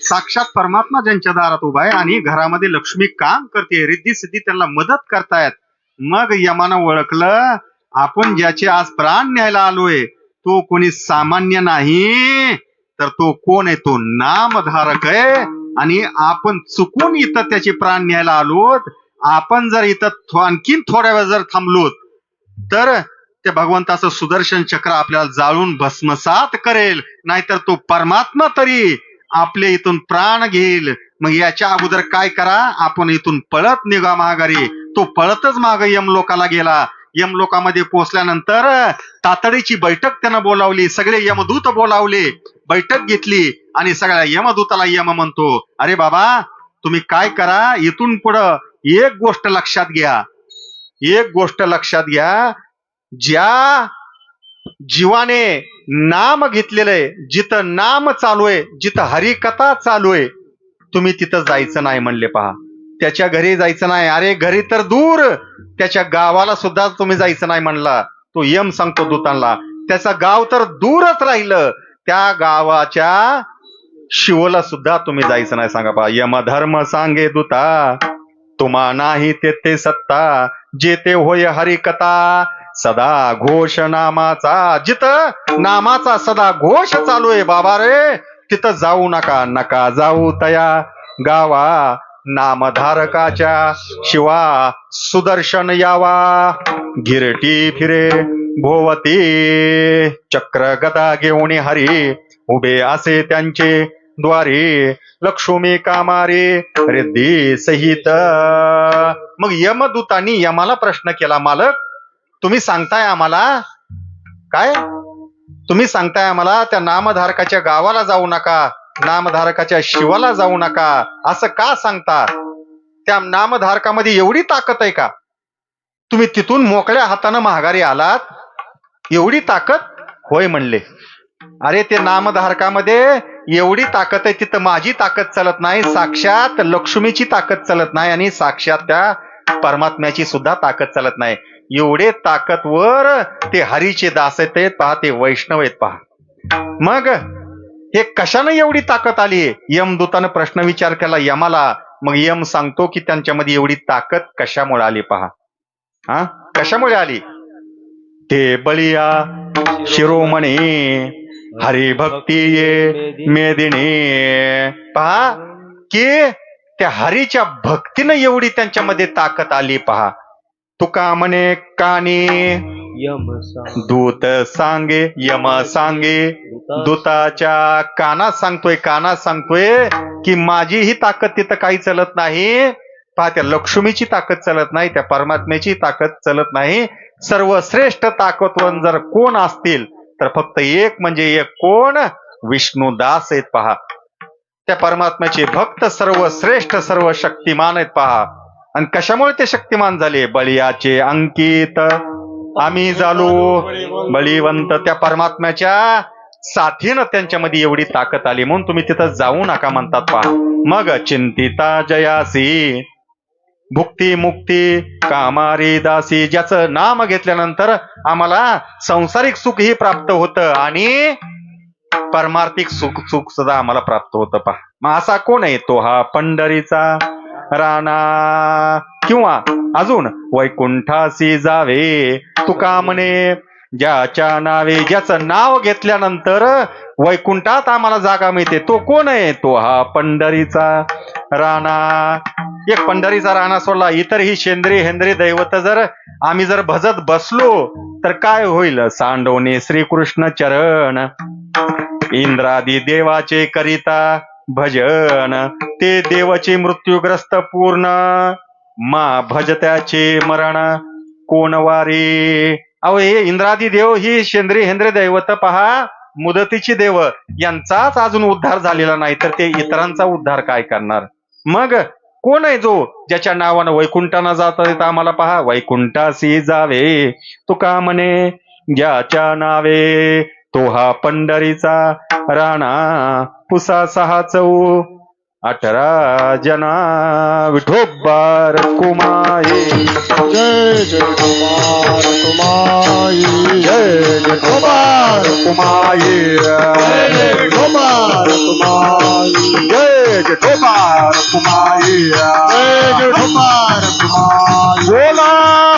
साक्षात परमात्मा ज्यांच्या दारात उभा आहे आणि घरामध्ये लक्ष्मी काम करते, रिद्धी सिद्धी त्यांना मदत करतायत. मग यमानं ओळखलं आपण ज्याचे आज प्राण न्यायला आलोय तो कोणी सामान्य नाही, तर तो कोण आहे, तो नामधारक आहे. आणि आपण चुकून इथं त्याचे प्राण न्यायला आलोत. आपण जर इथं आणखीन थोड्या वेळ जर थांबलोत तर त्या भगवंताचं सुदर्शन चक्र आपल्याला जाळून भस्मसात करेल, नाहीतर तो परमात्मा तरी आपले इथून प्राण घेईल. मग याच्या अगोदर काय करा, आपण इथून पळत निघा माघारी. तो पळतच माग यमलोकाला गेला. यमलोकामध्ये पोहोचल्यानंतर तातडीची बैठक त्यानं बोलावली, सगळे यमदूत बोलावले, बैठक घेतली आणि सगळ्या यमदूताला यम म्हणतो, अरे बाबा तुम्ही काय करा, इथून पुढं एक गोष्ट लक्षात घ्या, एक गोष्ट लक्षात घ्या, ज्या जीवाने नाम घेतलेलं आहे, जिथं नाम चालू आहे, जिथं हरिकथा चालू आहे, तुम्ही तिथं जायचं नाही म्हणले. पहा, त्याच्या घरी जायचं नाही. अरे घरी तर दूर, त्याच्या गावाला सुद्धा तुम्ही जायचं नाही म्हणला. तो यम सांगतो दूतांना, त्याचं गाव तर दूरच राहिलं, त्या गावाच्या शिवला सुद्धा तुम्ही जायचं नाही. सांगा पहा, यमधर्म सांगे दूता तुम्हा नाही ते सत्ता, जेते होय हरिकथा सदा घोष नामाचा. जिथं नामाचा सदा घोष चालू आहे बाबा रे, तिथं जाऊ नका, नका जाऊ तया गावा. नामधारकाच्या शिवा सुदर्शन यावा, गिरटी फिरे भोवती चक्र गदा घेऊन हरी उभे असे त्यांचे द्वारी, लक्ष्मी कामारी रिद्धी सहित. मग यमदूतांनी यमाला प्रश्न केला, मालक तुम्ही सांगताय आम्हाला काय, तुम्ही सांगताय आम्हाला त्या नामधारकाच्या गावाला जाऊ नका, नामधारकाच्या शिवाला जाऊ नका, असं का सांगता? त्या नामधारकामध्ये एवढी ताकद आहे का? तुम्ही तिथून मोकळ्या हातानं माघारी आलात, एवढी ताकद? होय म्हणले. अरे ते नामधारकामध्ये एवढी ताकद आहे, तिथं माझी ताकद चालत नाही, साक्षात लक्ष्मीची ताकद चालत नाही आणि साक्षात त्या परमात्म्याची सुद्धा ताकद चालत नाही. एवढे ताकदवर ते हरीचे दास आहेत, ते पहा, ते वैष्णव आहेत पहा. मग हे कशाने एवढी ताकद आली? यमदूतानं प्रश्न विचार केला यमाला. मग यम सांगतो की त्यांच्यामध्ये एवढी ताकद कशामुळे आली पहा. हा, कशामुळे आली? ते बलिया शिरोमणी हरिभक्ती ये मेदिनी. पहा की त्या हरीच्या भक्तीनं एवढी त्यांच्यामध्ये ताकद आली पहा. तुका म्हणे कानी दूत सांगे, यम सांगे, दूताच्या कानात सांगतोय, कानात सांगतोय की माझी ही ताकद तिथं काही चलत नाही. पहा, त्या लक्ष्मीची ताकद चलत नाही, त्या परमात्म्याची ताकद चलत नाही. सर्वश्रेष्ठ ताकदवन जर कोण असतील तर फक्त एक म्हणजे एक, कोण? विष्णुदास आहेत पहा. त्या परमात्म्याचे भक्त सर्वश्रेष्ठ सर्व शक्तिमान आहेत पहा. आणि कशामुळे ते शक्तिमान झाले? बळीयाचे अंकित आम्ही झालो बळीवंत. त्या परमात्म्याच्या साथीनं त्यांच्यामध्ये एवढी ताकद आली, म्हणून तुम्ही तिथं जाऊ नका म्हणतात पहा. मग चिंतिता जयासी भुक्ती मुक्ती कामारी दासी. ज्याचं नाम घेतल्यानंतर आम्हाला सांसारिक सुख ही प्राप्त होतं आणि परमार्थिक सुख सुद्धा आम्हाला प्राप्त होतं पहा. मग असा कोण आहे? तो हा पंढरीचा राणा, किंवा अजून वैकुंठासी जावे तुका म्हणे ज्याच्या नावे. ज्याचं नाव घेतल्यानंतर वैकुंठात आम्हाला जागा मिळते, तो कोण आहे? तो हा पंढरीचा राणा. एक पंढरीचा राणा सोडला, इतर ही शेंद्री हेंद्री दैवत जर आम्ही जर भजत बसलो तर काय होईल? सांडवणे श्रीकृष्ण चरण इंद्रादी देवाचे करिता भजन. ते देवाचे मृत्यूग्रस्त पूर्ण मा भजत्याचे मरण कोण वारी. अहो, हे इंद्रादी देव ही शेंद्री हेंद्री दैवत पहा, मुदतीची देव, यांचाच अजून उद्धार झालेला नाही, तर ते इतरांचा उद्धार काय करणार? मग कोण आहे जो ज्याच्या नावानं वैकुंठानं जाता येतं आम्हाला पहा. वैकुंठासी जावे तुका म्हणे ज्याच्या नावे तो हा पंढरीचा राणा पुसा सहा चौ 18 जना विठोबा रखुमाई. जय जय विठोबा रखुमाई. जय विठोबा रखुमाई. जय जय विठोबा रखुमाई. जय विठोबा रखुमाई. जय जय विठोबा रखुमाई. बोला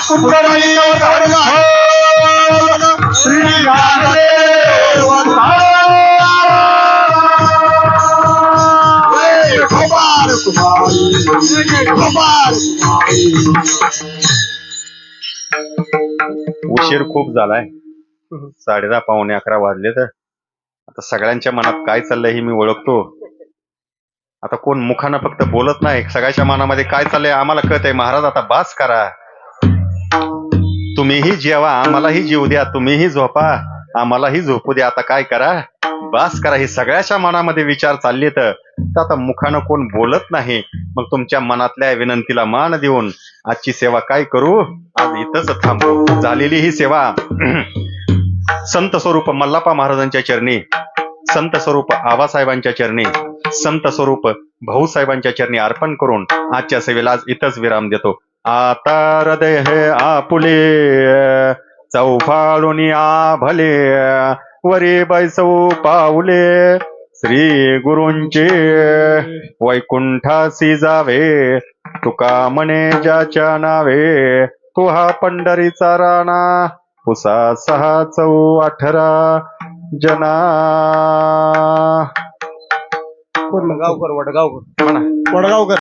कुंभराई श्री ज्ञानदेव जय विठोबा रखुमाई. जय जय विठोबा रखुमाई. उशीर खूप झालाय. 10:30 पावणे 11 वाजले. तर आता सगळ्यांच्या मनात काय चाललंय हे मी ओळखतो. आता कोण मुखानं फक्त बोलत नाही, सगळ्याच्या मनामध्ये काय चाललंय आम्हाला कळत आहे. महाराज आता बास करा, तुम्हीही जेवा, आम्हालाही जीव द्या, तुम्हीही झोपा, आम्हालाही झोपू द्या. आता काय करा, बास करा. हे सगळ्याच्या मनामध्ये विचार चालले. तर आता मुखानं कोण बोलत नाही. मग तुमच्या मनातल्या विनंतीला मान देऊन आजची सेवा काय करू, आज इथंच थांबू. झालेली ही सेवा संत स्वरूप मल्लापा महाराजांच्या चरणी, संत स्वरूप आबासाहेबांच्या चरणी, संत स्वरूप भाऊसाहेबांच्या चरणी अर्पण करून आजच्या सेवेला आज इथंच विराम देतो. आता हृदय हे आपुले चौफाळून आभले, वरी बैसऊ पाऊले श्री गुरूंचे वैकुंठासी जावे. तुका म्हणे ज्याच्या नावे, तो हा पंढरीचा राणा, पुसा 6 चौ 18 जना. कोण मग? गावकर वडगावकर. म्हणा वडगावकर.